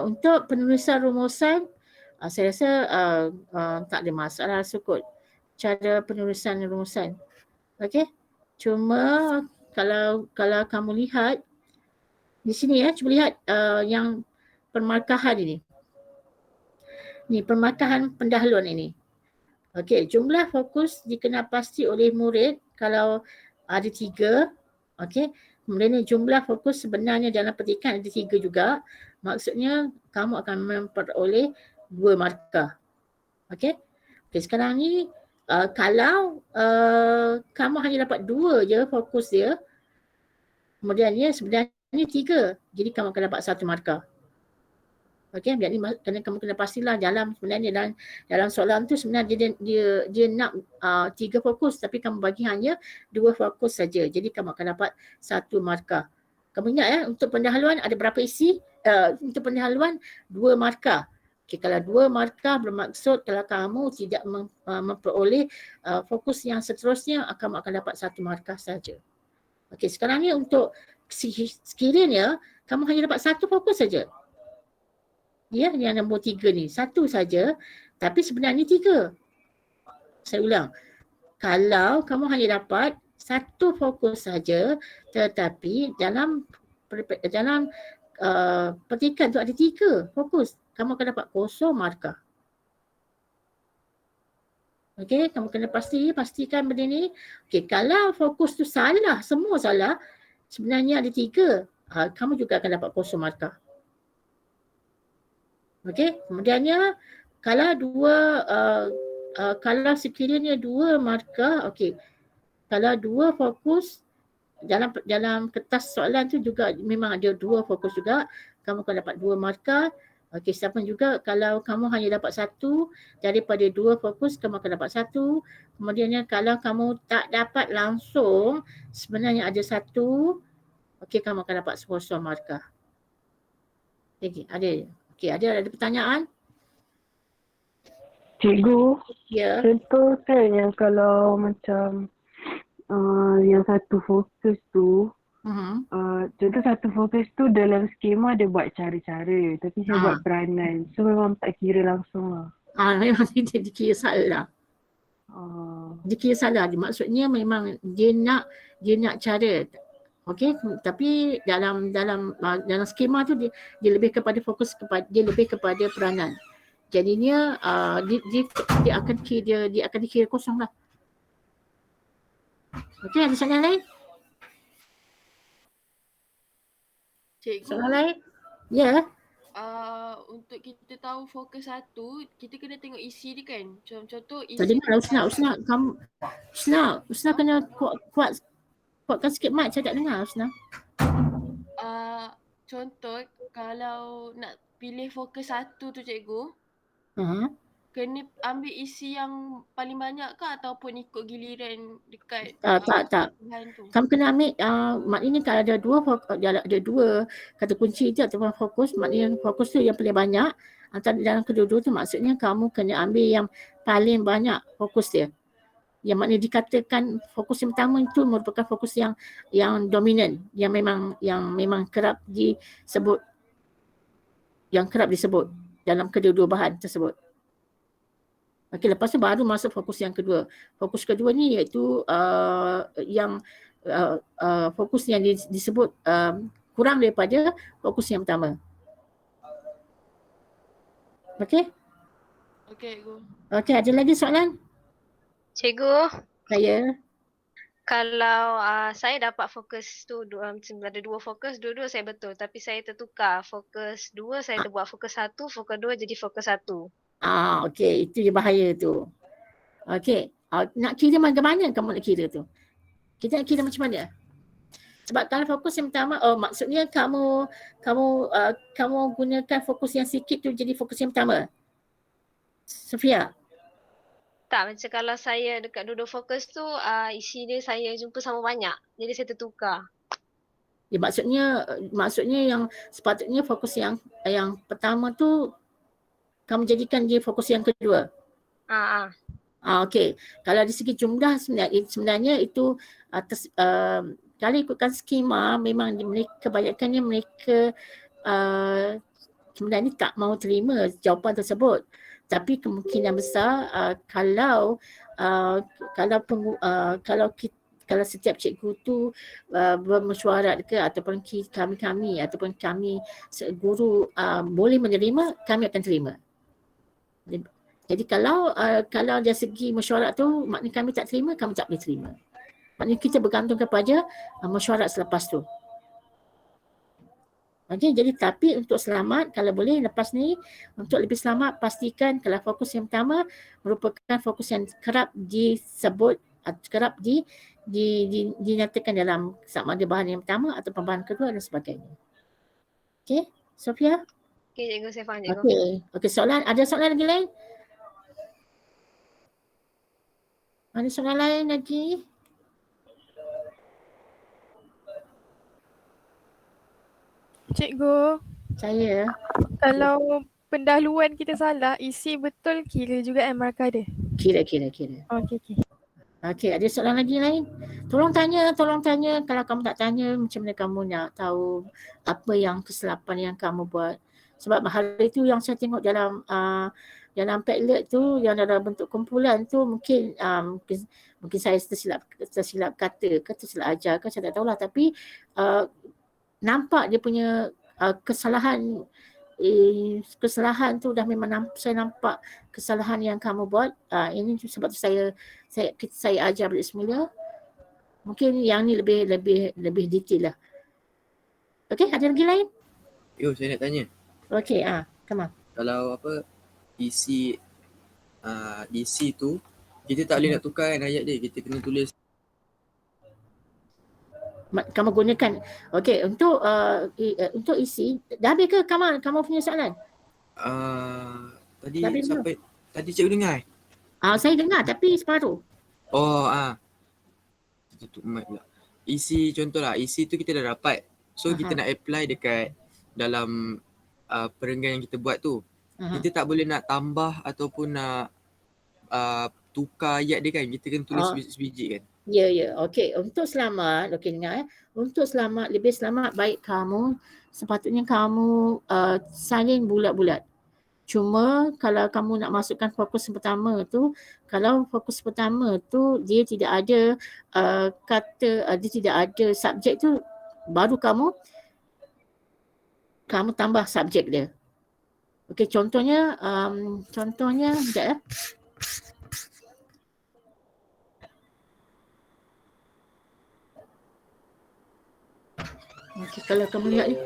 untuk penulisan rumusan, saya rasa tak ada masalah sukut cara penulisan rumusan. Okey, cuma kalau kamu lihat di sini cuba lihat yang permarkahan ini. Ni permarkahan pendahuluan ini. Okey, jumlah fokus dikenal pasti oleh murid kalau ada 3. Okey, kemudian jumlah fokus sebenarnya dalam petikan ada 3 juga. Maksudnya kamu akan memperoleh 2 markah. Okey. Okey, sekarang ni kalau kamu hanya dapat 2 je fokus dia, kemudiannya sebenarnya 3. Jadi kamu akan dapat 1 markah. Okey, jadi kamu kena pastilah sebenarnya dalam soalan tu sebenarnya dia nak 3 fokus tapi kamu bagi hanya 2 fokus saja. Jadi kamu akan dapat 1 markah. Kamu ingat untuk pendahuluan ada berapa isi? Untuk pendahuluan 2 markah. Okey, kalau 2 markah bermaksud kalau kamu tidak memperoleh fokus yang seterusnya, kamu akan dapat 1 markah saja. Okey, sekarang ni untuk sekiranya kamu hanya dapat 1 fokus saja. Ya, yang nombor 3 ni. 1 saja, tapi sebenarnya 3. Saya ulang. Kalau kamu hanya dapat 1 fokus saja, tetapi dalam petikan tu ada 3 fokus, kamu akan dapat 0 markah. Okey, kamu kena pastikan benda ni. Okey, kalau fokus tu salah, semua salah, sebenarnya ada 3, kamu juga akan dapat 0 markah. Okey, kemudiannya kalau sekiranya 2 markah, okey. Kalau 2 fokus dalam kertas soalan tu juga memang ada 2 fokus juga, kamu akan dapat 2 markah. Okey, sama juga kalau kamu hanya dapat 1 daripada 2 fokus, kamu akan dapat 1. Kemudiannya kalau kamu tak dapat langsung, sebenarnya ada 1, okey, kamu akan dapat 0 markah. Okey, ada pertanyaan? Cikgu, Ya. contoh kan yang kalau macam yang satu fokus tu, contoh satu fokus tu dalam skema dia buat cara-cara tapi saya buat peranan. So memang tak kira langsung lah. Memang dia dikira salah. Dikira salah. Maksudnya memang dia nak cara. Okey, tapi dalam skema tu dia lebih kepada fokus dia lebih kepada peranan. Jadinya dia akan dikira kosong lah. Okey, ada soalan lain? Cikgu, Soalan lain? Ya. untuk kita tahu fokus 1, kita kena tengok isi dia kan. Contoh isi. Tak dengar Usna. Kamu Usna kena kuatkan sikit mic, saya tak dengar Usna. Contoh kalau nak pilih fokus 1 tu cikgu, kena ambil isi yang paling banyak ke ataupun ikut giliran dekat tak. tu? Kamu kena ambil maknanya kalau ada 2 kata kunci tu ataupun fokus, maknanya fokus tu yang paling banyak antara dalam kedua-dua tu, maksudnya kamu kena ambil yang paling banyak fokus dia. Yang maknanya dikatakan fokus yang pertama itu merupakan fokus yang dominan, yang memang kerap disebut dalam kedua-dua bahan tersebut. Okey, lepas tu baru masuk fokus yang kedua. Fokus kedua ni iaitu fokus yang disebut kurang daripada fokus yang pertama. Okey? Okey, cikgu. Okey, ada lagi soalan? Cikgu, Saya. kalau saya dapat fokus tu ada 2 fokus, dua-dua saya betul, tapi saya tertukar. Fokus 2 saya terbuat fokus 1, fokus 2 jadi fokus 1. Okey, itu je bahaya tu. Okey, nak kira mana kamu nak kira tu? Kita nak kira macam mana? Sebab kalau fokus yang pertama, maksudnya kamu gunakan fokus yang sikit tu jadi fokus yang pertama. Sofia? Tak, macam kalau saya dekat dua-dua fokus tu isi dia saya jumpa sama banyak. Jadi saya tertukar. Ya, maksudnya yang sepatutnya fokus yang pertama tu kamu jadikan dia fokus yang kedua. Okey. Kalau dari segi jumlah sebenarnya itu kalau ikutkan skema memang kebanyakannya mereka sebenarnya tak mau terima jawapan tersebut. Tapi kemungkinan besar kalau setiap cikgu tu bermesyuarat ke ataupun kami ataupun kami guru boleh menerima, kami akan terima. Jadi kalau dari segi mesyuarat tu maknanya kami tak terima, kami tak boleh terima. Maknanya kita bergantung kepada mesyuarat selepas tu. Okey, jadi tapi untuk selamat kalau boleh lepas ni untuk lebih selamat pastikan kalau fokus yang pertama merupakan fokus yang kerap disebut kerap dinyatakan dalam sama ada bahan yang pertama atau bahan kedua dan sebagainya. Okey, Sofia? Okey, cikgu, saya faham, cikgu. Okey, ada soalan lagi lain? Ada soalan lain lagi? Cikgu, saya. Kalau pendahuluan kita salah, isi betul kira juga markah dia? Kira. Okey. Okey, ada soalan lagi lain? Tolong tanya. Kalau kamu tak tanya, macam mana kamu nak tahu apa yang kesilapan yang kamu buat? Sebab hari itu yang saya tengok dalam Padlet tu, yang dalam bentuk kumpulan tu mungkin saya tersilap kata ke tersilap ajar ke, saya tak tahulah. Tapi nampak dia punya kesalahan tu dah memang saya nampak kesalahan yang kamu buat. Ini sebab tu saya ajar balik semula. Mungkin yang ni lebih detail lah. Okey, ada lagi lain? Saya nak tanya. Okey, come on. Kalau isi tu kita tak boleh nak tukar kan ayat dia, kita kena tulis. Kamu gunakan. Okey, untuk isi dah habis ke kamu punya soalan? Tadi cikgu dengar. Saya dengar tapi separuh. Tutup mic pula. Isi contohlah, isi tu kita dah dapat. So kita nak apply dekat dalam perenggan yang kita buat tu. Kita tak boleh nak tambah ataupun nak tukar ayat dia kan. Kita kena tulis sebiji kan. Ya. Okey, untuk selamat, dengar. Untuk selamat, lebih selamat baik sepatutnya kamu salin bulat-bulat. Cuma kalau kamu nak masukkan fokus pertama tu, dia tidak ada dia tidak ada subjek tu, baru kamu tambah subjek dia. Okey, contohnya sekejap ya. Okey, kalau kamu lihat ni.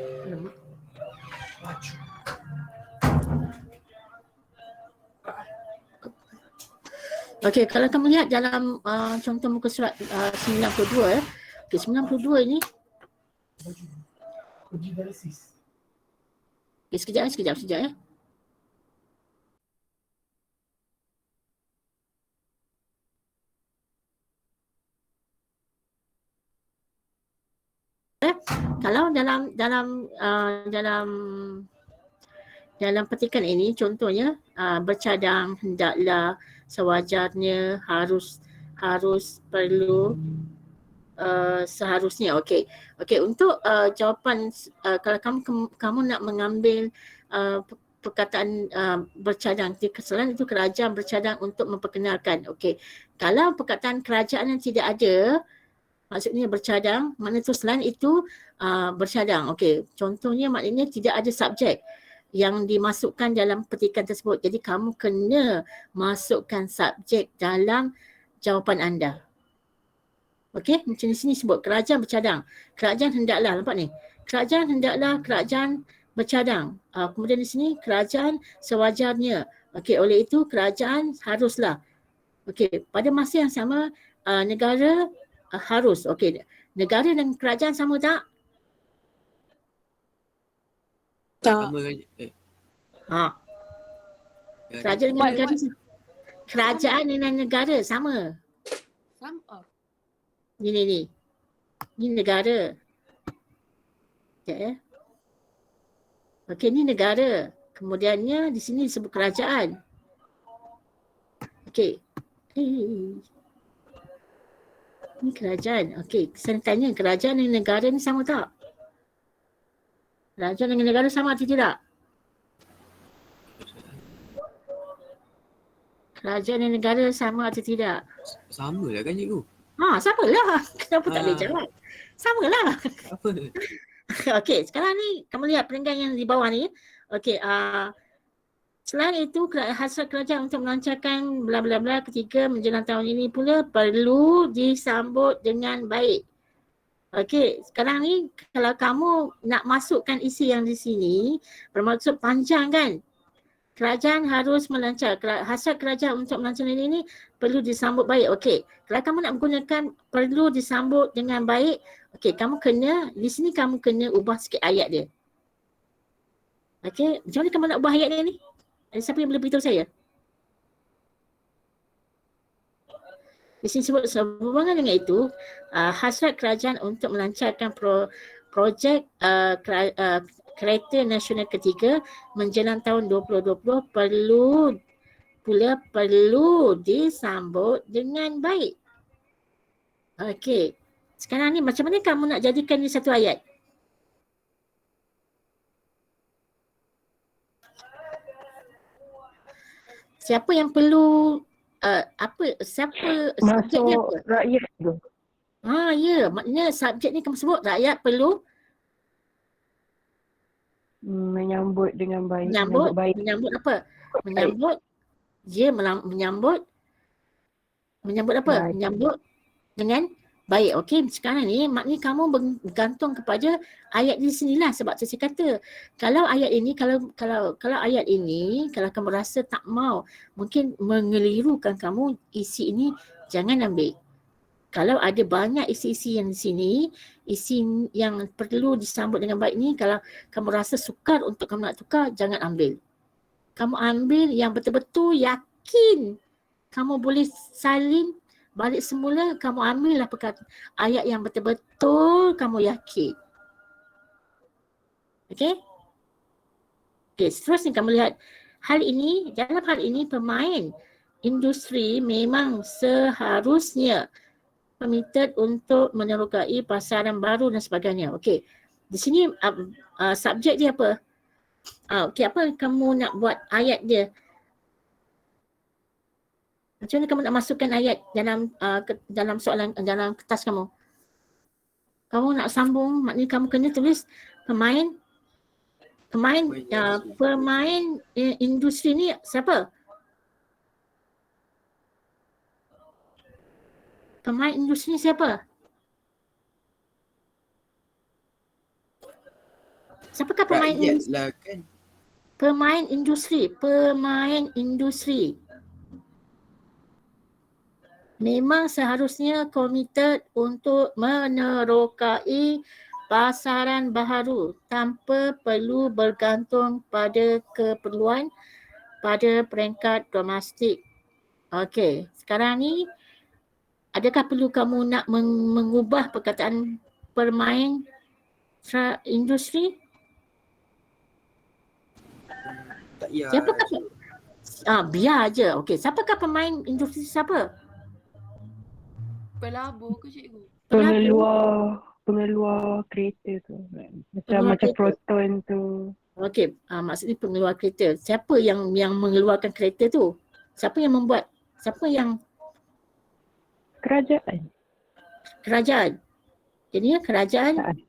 Okey, kalau kamu lihat dalam contoh muka surat 92 Okey, 92 ni. Okey, sekejap ya. Kalau dalam petikan ini contohnya bercadang hendaklah sewajarnya harus perlu seharusnya. Okey, untuk jawapan kalau kamu nak mengambil perkataan bercadang. Kesalahan itu kerajaan bercadang untuk memperkenalkan. Okey. Kalau perkataan kerajaan yang tidak ada, maksudnya bercadang, maknanya tu selain itu bercadang. Okey. Contohnya maknanya tidak ada subjek yang dimasukkan dalam petikan tersebut. Jadi kamu kena masukkan subjek dalam jawapan anda. Okey, macam di sini sebut kerajaan bercadang. Kerajaan hendaklah, nampak ni? Kerajaan hendaklah kerajaan bercadang. Kemudian di sini kerajaan sewajarnya. Okey, oleh itu kerajaan haruslah. Okey, pada masa yang sama negara harus. Okey, negara dan kerajaan sama tak? Tak. Sama kan? Kerajaan dengan negara kerajaan dengan negara sama. Sama. Ni negara. Sekejap ya. Okey, ni negara. Kemudiannya di sini disebut kerajaan. Okey. Ni kerajaan. Okey, saya tanya kerajaan dan negara ni sama tak? Kerajaan dengan negara sama atau tidak? Kerajaan dan negara sama atau tidak? Sama lah kan cikgu? Samalah. Kenapa tak boleh jawab? Samalah. Apa? Okey, sekarang ni kamu lihat perenggan yang di bawah ni. Okey, selain itu hasrat kerajaan untuk melancarkan bla bla bla ketiga menjelang tahun ini pula perlu disambut dengan baik. Okey, sekarang ni kalau kamu nak masukkan isi yang di sini bermaksud panjang kan? Kerajaan harus melancar. Hasrat kerajaan untuk melancarkan ini perlu disambut baik. Okey. Kalau kamu nak menggunakan perlu disambut dengan baik, okey, kamu kena, di sini kamu kena ubah sikit ayat dia. Okey, macam mana kamu nak ubah ayat dia ni? Ada siapa yang boleh beritahu saya? Di sini sebut sehubungan dengan itu, hasrat kerajaan untuk melancarkan projek kereta nasional ketiga menjelang tahun 2020 perlu disambut dengan baik. Okey. Sekarang ni macam mana kamu nak jadikan ni satu ayat? Siapa yang perlu subjeknya apa? Rakyat tu. Ya, maknanya subjek ni kamu sebut rakyat perlu menyambut dengan baik. Menyambut apa? Menyambut menyambut apa? Baik. Menyambut dengan baik. Okey, sekarang ni maknanya kamu bergantung kepada ayat di sinilah sebab saya kata kalau ayat ini kalau ayat ini kalau kamu rasa tak mau mungkin mengelirukan kamu isi ini jangan ambil. Kalau ada banyak isi-isi yang di sini, isi yang perlu disambut dengan baik ni, kalau kamu rasa sukar untuk kamu nak tukar, jangan ambil. Kamu ambil yang betul-betul yakin kamu boleh salin balik semula, kamu ambillah ayat yang betul-betul kamu yakin. Okey? Okey, seterusnya kamu lihat dalam hal ini pemain industri memang seharusnya permitted untuk menerokai pasaran baru dan sebagainya. Okey. Di sini subjek dia apa? Okey, apa kamu nak buat ayat dia? Macam mana kamu nak masukkan ayat dalam soalan dalam kertas kamu? Kamu nak sambung, maknanya kamu kena tulis pemain industri ni siapa? Pemain industri ni siapa? Siapakah pemain industri? Lah kan. Pemain industri. Memang seharusnya komited untuk menerokai pasaran baharu tanpa perlu bergantung pada keperluan pada peringkat domestik. Okey, sekarang ni adakah perlu kamu nak mengubah perkataan pemain industri? Tak payah. Siapakah biar je. Okey, siapakah pemain industri siapa? Pelabur ke cikgu? Pengeluar kereta tu. Macam Proton tu. Okey, maksudnya pengeluar kereta. Siapa yang mengeluarkan kereta tu? Siapa yang membuat? Siapa yang? Kerajaan. Kerajaan. Jadi kerajaan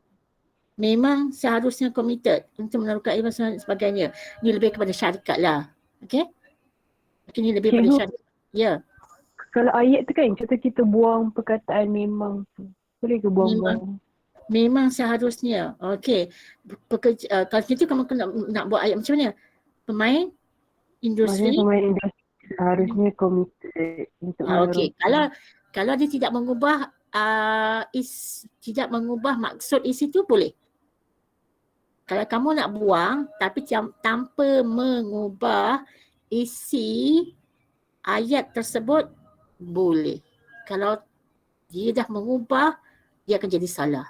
memang seharusnya committed untuk menaruhkan ilmu dan sebagainya. Ini lebih kepada syarikat lah. Okey? Ini lebih kepada Cikgu, syarikat. Ya. kalau ayat tu kan contoh kita buang perkataan memang tu. Boleh ke buang-buang? Memang seharusnya. Okey. Kalau gitu kamu nak buat ayat macam mana? Pemain industri. Maksudnya pemain industri seharusnya committed untuk Okey. meneruskan. Kalau dia tidak mengubah tidak mengubah maksud isi tu boleh. Kalau kamu nak buang tapi tanpa mengubah isi ayat tersebut boleh. Kalau dia dah mengubah, dia akan jadi salah.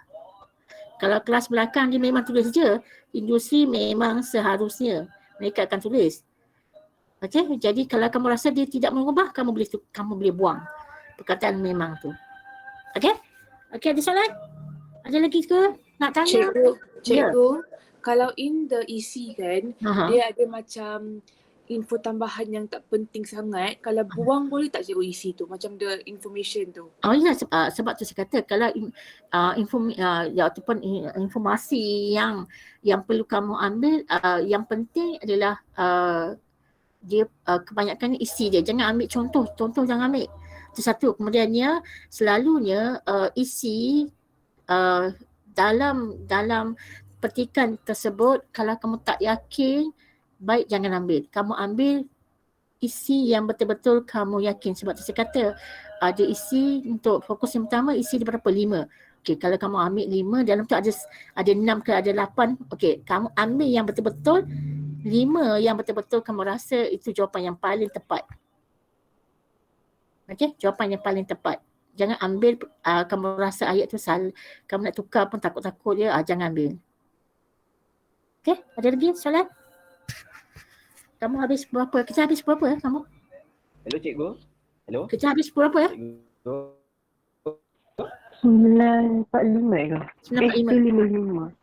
Kalau kelas belakang dia memang tulis je, industri memang seharusnya mereka akan tulis. Okey, jadi kalau kamu rasa dia tidak mengubah, kamu boleh buang perkataan memang tu. Okey? Okey, ada soalan? Ada lagi ke? Nak tanya? Cikgu, kalau in the EC kan, dia ada macam info tambahan yang tak penting sangat. Kalau buang boleh tak cikgu isi tu? Macam the information tu. Oh ya, sebab tu saya kata kalau ataupun informasi yang perlu kamu ambil, yang penting adalah dia kebanyakan isi dia. Jangan ambil contoh jangan ambil. Itu satu. Kemudiannya selalunya isi dalam petikan tersebut, kalau kamu tak yakin, baik jangan ambil. Kamu ambil isi yang betul-betul kamu yakin. Sebab tu saya kata ada isi untuk fokus yang pertama, isi dia berapa? 5. Okey, kalau kamu ambil 5, dalam tu ada 6 ke ada 8. Okey, kamu ambil yang betul-betul 5 yang betul-betul kamu rasa itu jawapan yang paling tepat. Okey, jawapan yang paling tepat. Jangan ambil kamu rasa ayat tu salah, kamu nak tukar pun takut-takut je, jangan ambil. Okey, ada lagi soalan? Kamu habis berapa? Kita habis berapa kamu? Hello cikgu. Hello. Kita habis berapa ya? Cikgu. 9.45 ke? 9.45. 9.50.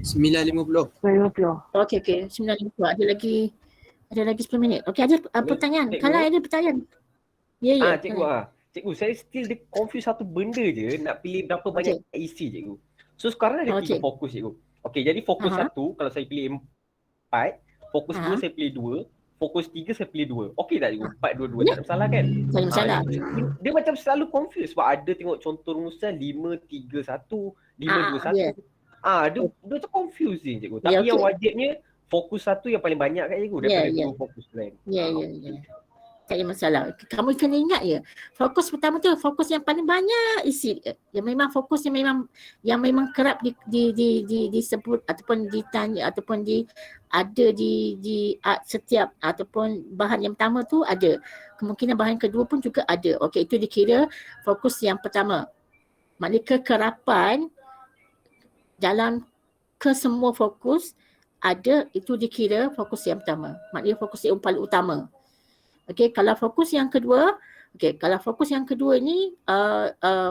9.50. Okey. 9.50. Ada lagi 10 minit. Okey, ada pertanyaan. Cikgu. Kalau ada pertanyaan. Ya. Cikgu Cikgu, saya still confuse satu benda je, nak pilih berapa banyak isi cikgu. So sekarang ada 3 fokus cikgu. Okey, jadi fokus 1 kalau saya pilih 4, fokus 2 saya pilih 2, fokus 3 saya pilih 2. Okey tak cikgu? 4 2 tak ada masalah kan? Tak ada masalah. Dia macam selalu confuse sebab ada tengok contoh rumusan 5 3 1, 5 2 1. Dia macam confusing cikgu. Tapi yang wajibnya fokus 1 yang paling banyak kan cikgu daripada 2 fokus lain. Ya. Tak ada masalah. Kamu kena ingat ya. Fokus pertama tu fokus yang paling banyak isi. Yang memang fokus yang memang kerap disebut ataupun ditanya ataupun ada di setiap ataupun bahan yang pertama tu ada. Kemungkinan bahan kedua pun juga ada. Okey, itu dikira fokus yang pertama. Maknanya kekerapan dalam kesemua fokus ada, itu dikira fokus yang pertama. Maknanya fokus yang paling utama. Okey, kalau fokus yang kedua, ni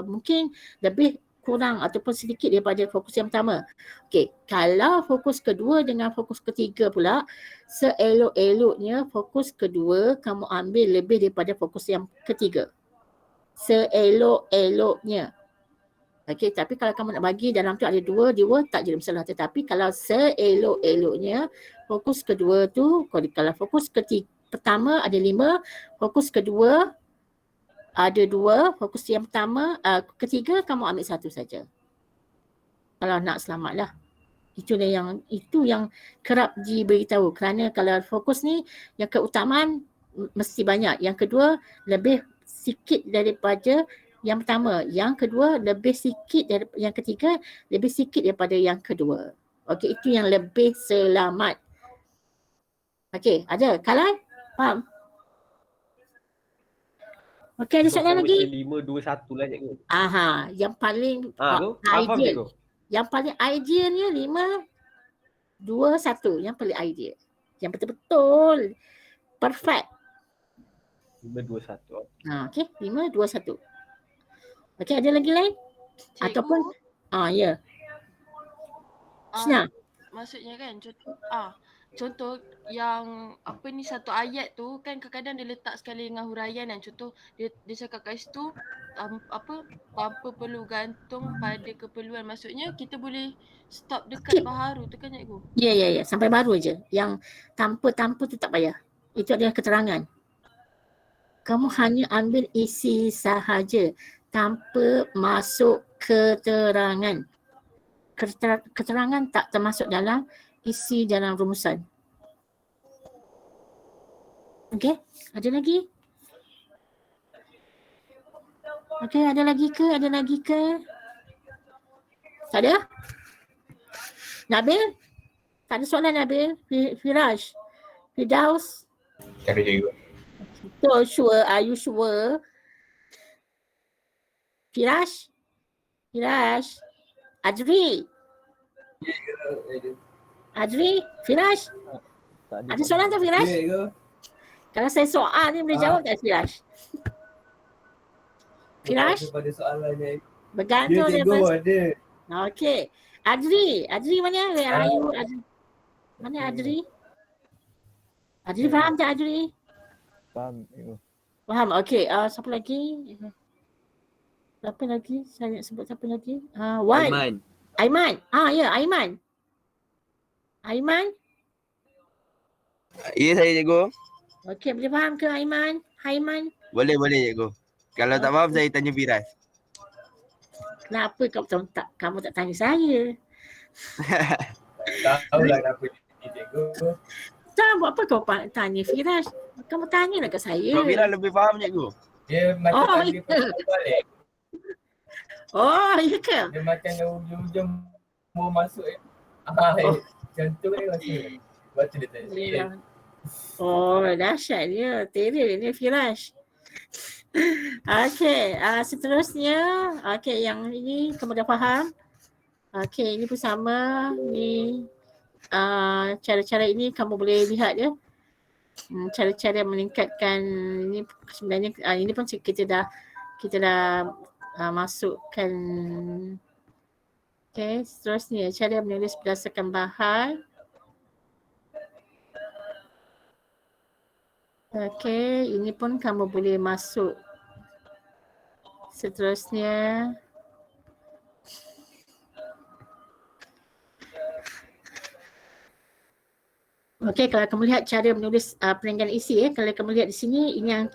mungkin lebih kurang ataupun sedikit daripada fokus yang pertama. Okey, kalau fokus kedua dengan fokus ketiga pula, seelok-eloknya fokus kedua kamu ambil lebih daripada fokus yang ketiga. Seelok-eloknya. Okey, tapi kalau kamu nak bagi dalam tu ada dua tak jadi masalah. Tetapi kalau seelok-eloknya fokus kedua tu, kalau fokus pertama ada 5, fokus kedua ada 2, fokus yang pertama, ketiga kamu ambil 1 saja. Kalau nak selamatlah. Itu yang kerap diberitahu, kerana kalau fokus ni yang keutamaan mesti banyak. Yang kedua lebih sikit daripada yang pertama, yang kedua lebih sikit daripada yang ketiga, lebih sikit daripada yang kedua. Okey, itu yang lebih selamat. Okey, ada kalah? Faham? Okey, ada soalan lagi? 5 2 1 lah cikgu. Yang paling ideal. Yang paling idealnya 5 2 1, yang paling ideal. Yang betul-betul perfect. 5 2 1. Okey, 5 2 1. Okey, ada lagi lain? Cikgu, Ataupun ya. Husna. Maksudnya kan contoh yang apa ni satu ayat tu kan kadang-kadang dia letak sekali dengan huraian kan. Contoh dia cakap kat situ tanpa perlu gantung pada keperluan. Maksudnya kita boleh stop dekat baharu tu kan cikgu? Ya. Sampai baru je. Yang tanpa tu tak payah. Itu adalah keterangan. Kamu hanya ambil isi sahaja tanpa masuk keterangan. Keterangan tak termasuk dalam isi dalam rumusan. Okey, ada lagi? Okey, ada lagi ke? Tak ada? Nabil? Tak ada soalan Nabil? Firaj? Firdaus? Tak ada cikgu. So sure, are you sure? Firaj? Adri? Firaj? Ada soalan tak Firaj? Kalau saya soal ni boleh jawab tak Firaj? Firaj? Pada soalannya. Bergantung daripada. Okey. Adri mana? Where are you? Mana Adri? Adri faham tak Adri? Faham. Okey. Siapa lagi? Saya nak sebut siapa lagi? Wan. Aiman. Ya, Aiman. Ya, saya cikgu. Okey, boleh faham ke Aiman? Haiman? Boleh cikgu. Kalau tak faham saya tanya Firas. Kenapa kamu tak tanya saya? Tahulah kenapa ni cikgu. Tak, buat apa kau tanya Firas? Kamu tanyalah kat saya. Kau Firas lebih faham cikgu. Dia macam tanya balik. Ya ke? Dia macam yang hujung-hujung mau masuk macam tu rasa. Lepas tu dia tanya. Dahsyat dia. Teril ni Firas. Okey, seterusnya. Okey, yang ini kamu dah faham. Okey, ini pun sama. Ni cara-cara ini kamu boleh lihat ya. Cara-cara meningkatkan ini sebenarnya ini pun kita dah masukkan. Okey, seterusnya cara menulis berdasarkan bahan. Okey, ini pun kamu boleh masuk. Seterusnya. Okey, kalau kamu lihat cara menulis perenggan isi kalau kamu lihat di sini ini yang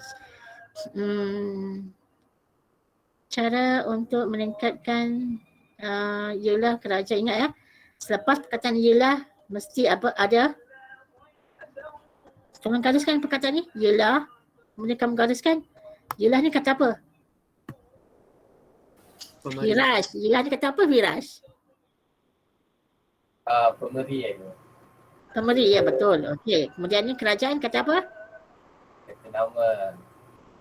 cara untuk meningkatkan ialah kerajaan. Ingat ya, selepas perkataan ialah mesti ada. Tolong gariskan perkataan ni, ialah. Kemudian kamu gariskan, ialah ni kata apa? Firaj, ialah ni kata apa Firaj? Pemeri Pemeri, ya betul. Okey, kemudian ni kerajaan kata apa? Kata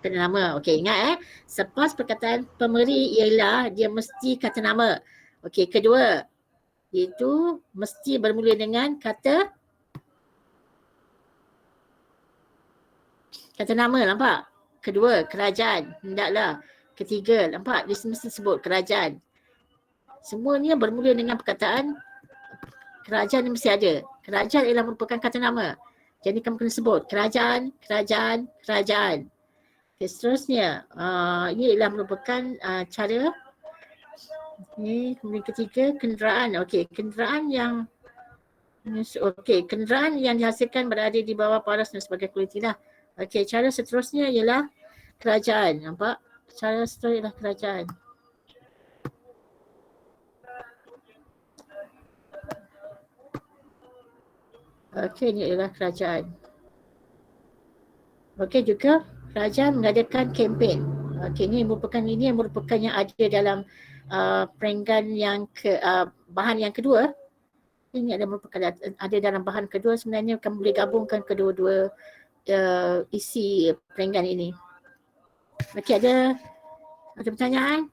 nama. Okey, ingat selepas perkataan pemeri ialah dia mesti kata nama. Okey, kedua iaitu mesti bermula dengan kata nama, nampak? Kedua, kerajaan, hendaklah. Ketiga, nampak? Dia mesti sebut kerajaan. Semuanya bermula dengan perkataan kerajaan ni mesti ada. Kerajaan ialah merupakan kata nama. Jadi kamu kena sebut kerajaan. Okay, seterusnya, ini ialah merupakan cara. Ini kemudian ketiga, kenderaan. Okey, kenderaan yang dihasilkan berada di bawah paras dan sebagai kualiti lah. Okey, cara seterusnya ialah kerajaan. Nampak? Cara seterusnya ialah kerajaan. Okey, ini ialah kerajaan. Okey, juga kerajaan mengadakan kempen. Okey, ini merupakan yang ada dalam perenggan yang bahan yang kedua. Ini ada dalam bahan kedua. Sebenarnya kamu boleh gabungkan kedua-dua isi perenggan ini. Okey, ada pertanyaan?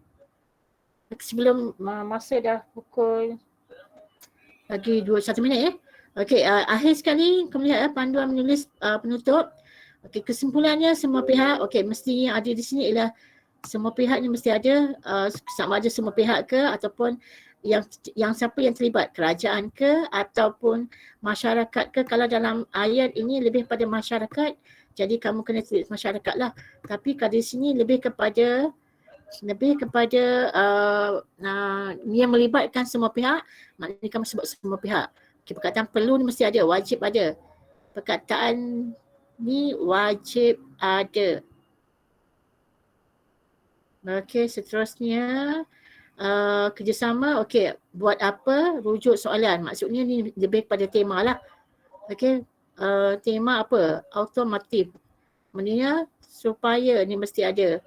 Sebelum masa dah pukul lagi 1 minit ya. Okey, akhir sekali kamu lihat panduan menulis penutup. Okey, kesimpulannya semua pihak, okey, mesti yang ada di sini ialah semua pihak ni mesti ada, sama ada semua pihak ke ataupun yang siapa yang terlibat, kerajaan ke ataupun masyarakat ke. Kalau dalam ayat ini lebih pada masyarakat, jadi kamu kena tulis masyarakat lah. Tapi kalau di sini lebih kepada yang melibatkan semua pihak, maknanya kamu sebut semua pihak. Okay, perkataan perlu ni mesti ada, wajib ada. Perkataan ni wajib ada. Okey, seterusnya kerjasama. Okey, buat apa? Rujuk soalan. Maksudnya ni lebih pada tema lah. Okey, tema apa? Automotif. Maknanya supaya ni mesti ada.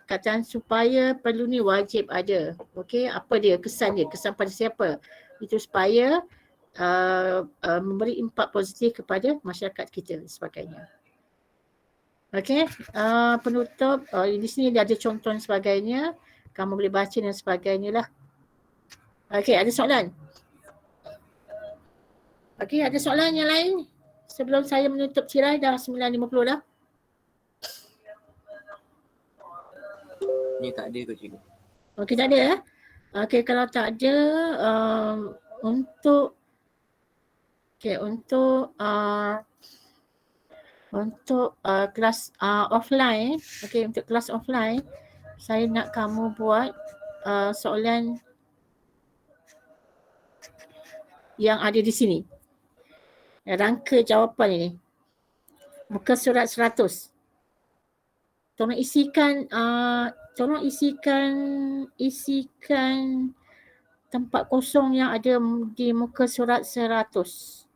Kataan supaya perlu ni wajib ada. Okey, apa dia? Kesan dia. Kesan pada siapa? Itu supaya memberi impak positif kepada masyarakat kita dan sebagainya. Okey, penutup. Di sini dia ada contoh dan sebagainya. Kamu boleh baca dan sebagainya lah. Okey, ada soalan? Okey, ada soalan yang lain? Sebelum saya menutup tirai dah 9.50 dah. Ni tak ada ke cikgu? Okey, tak ada ya? Okey, kalau tak ada untuk kelas offline, okey, untuk kelas offline saya nak kamu buat soalan yang ada di sini. Rangka jawapan ini. Muka surat 100. Tolong isikan tempat kosong yang ada di muka surat 100.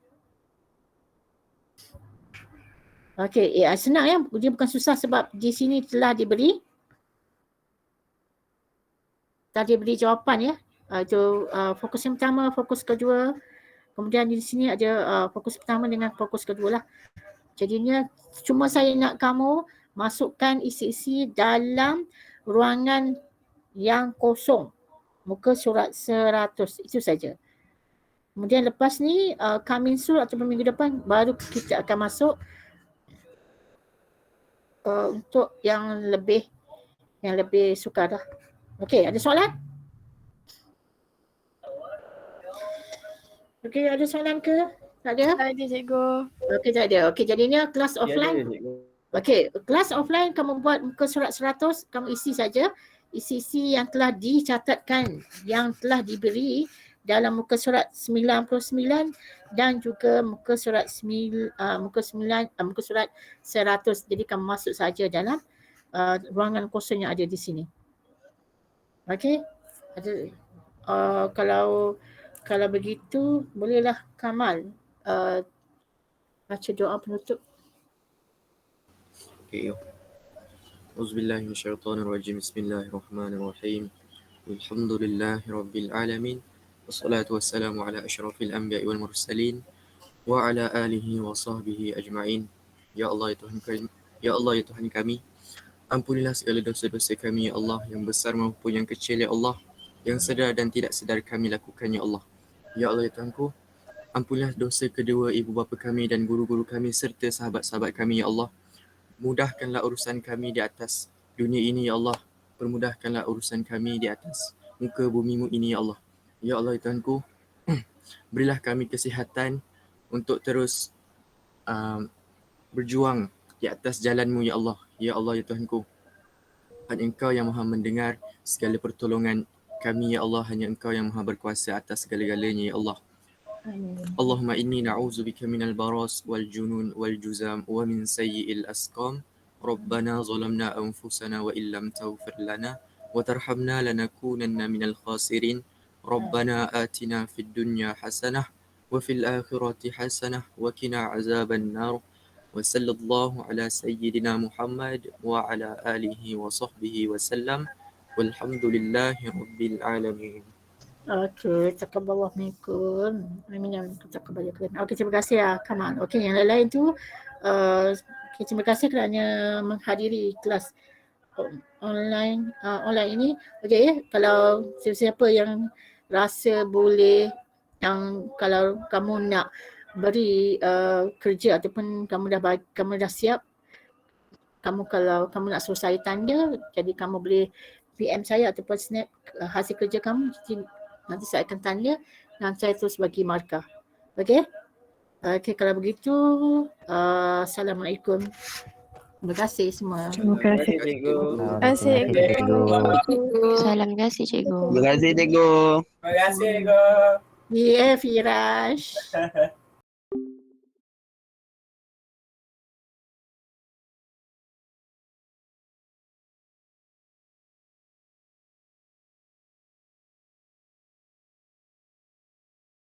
Okey, senang ya. Dia bukan susah sebab di sini telah diberi jawapan ya. Itu fokus yang pertama, fokus kedua. Kemudian di sini ada fokus pertama dengan fokus kedua lah. Jadinya cuma saya nak kamu masukkan isi-isi dalam ruangan yang kosong. Muka surat 100. Itu saja. Kemudian lepas ni coming soon ataupun minggu depan baru kita akan masuk untuk yang lebih sukar dah. Okey, ada soalan? Okey, ada soalan ke? Tak ada? Tak ada cikgu. Okey, tak ada. Okey, jadinya kelas offline. Okey, kelas offline kamu buat muka surat 100, kamu isi saja isi-isi yang telah dicatatkan, yang telah diberi dalam muka surat 99 dan juga muka surat 100. Jadi kamu masuk saja dalam ruangan kosong yang ada di sini. Okey. Kalau begitu bolehlah Kamal baca doa penutup. Okay. Auzubillahi minasyaitonirrajim. Bismillahirrahmanirrahim. Alhamdulillahi rabbil alamin. Wassalatu wassalamu ala asyrafil anbiya'i wal mursalin wa ala alihi wa sahbihi ajma'in. Ya Allah ya Tuhan kami, ampunilah segala dosa-dosa kami ya Allah, yang besar maupun yang kecil ya Allah, yang sedar dan tidak sedar kami lakukan ya Allah. Ya Allah ya Tuhanku, ampunilah dosa kedua ibu bapa kami dan guru-guru kami serta sahabat-sahabat kami ya Allah. Mudahkanlah urusan kami di atas dunia ini ya Allah. Permudahkanlah urusan kami di atas muka bumimu ini ya Allah. Ya Allah ya Tuhanku, berilah kami kesihatan untuk terus berjuang di atas jalanmu ya Allah. Ya Allah ya Tuhanku, hanya Engkau yang maha mendengar segala pertolongan kami ya Allah. Hanya Engkau yang maha berkuasa atas segala-galanya ya Allah. Allahumma inni na'udzubika minal baras wal junun wal juzam wa min sayyi'il asqam. Rabbana zalamna anfusana wa illam taghfir lana wa tarhamna lanakunanna minal khasirin. Rabbana atina fid dunya hasanah wa fil akhirati hasanah wa qina azaban nar. Wa sallallahu ala sayyidina Muhammad wa ala alihi wa sahbihi wa sallam. Walhamdulillahi rabbil alamin. Okey, taqabbalallahu minkum. Amin. Okey, terima kasih ya Kamal. Okey, yang lain tu terima kasih kerana menghadiri kelas online ini. Okey, kalau siapa yang rasa boleh, yang kalau kamu nak beri kerja ataupun kamu dah siap, kalau kamu nak suruh saya tanda, jadi kamu boleh PM saya ataupun snap hasil kerja kamu, nanti saya akan tanya dan saya terus bagi markah. Okey? Okey, kalau begitu Assalamualaikum. Terima kasih semua. Terima kasih. Cikgu. Terima kasih. Salam kasih cikgu. Terima kasih cikgu. Terima kasih, Go. Ya, Firash.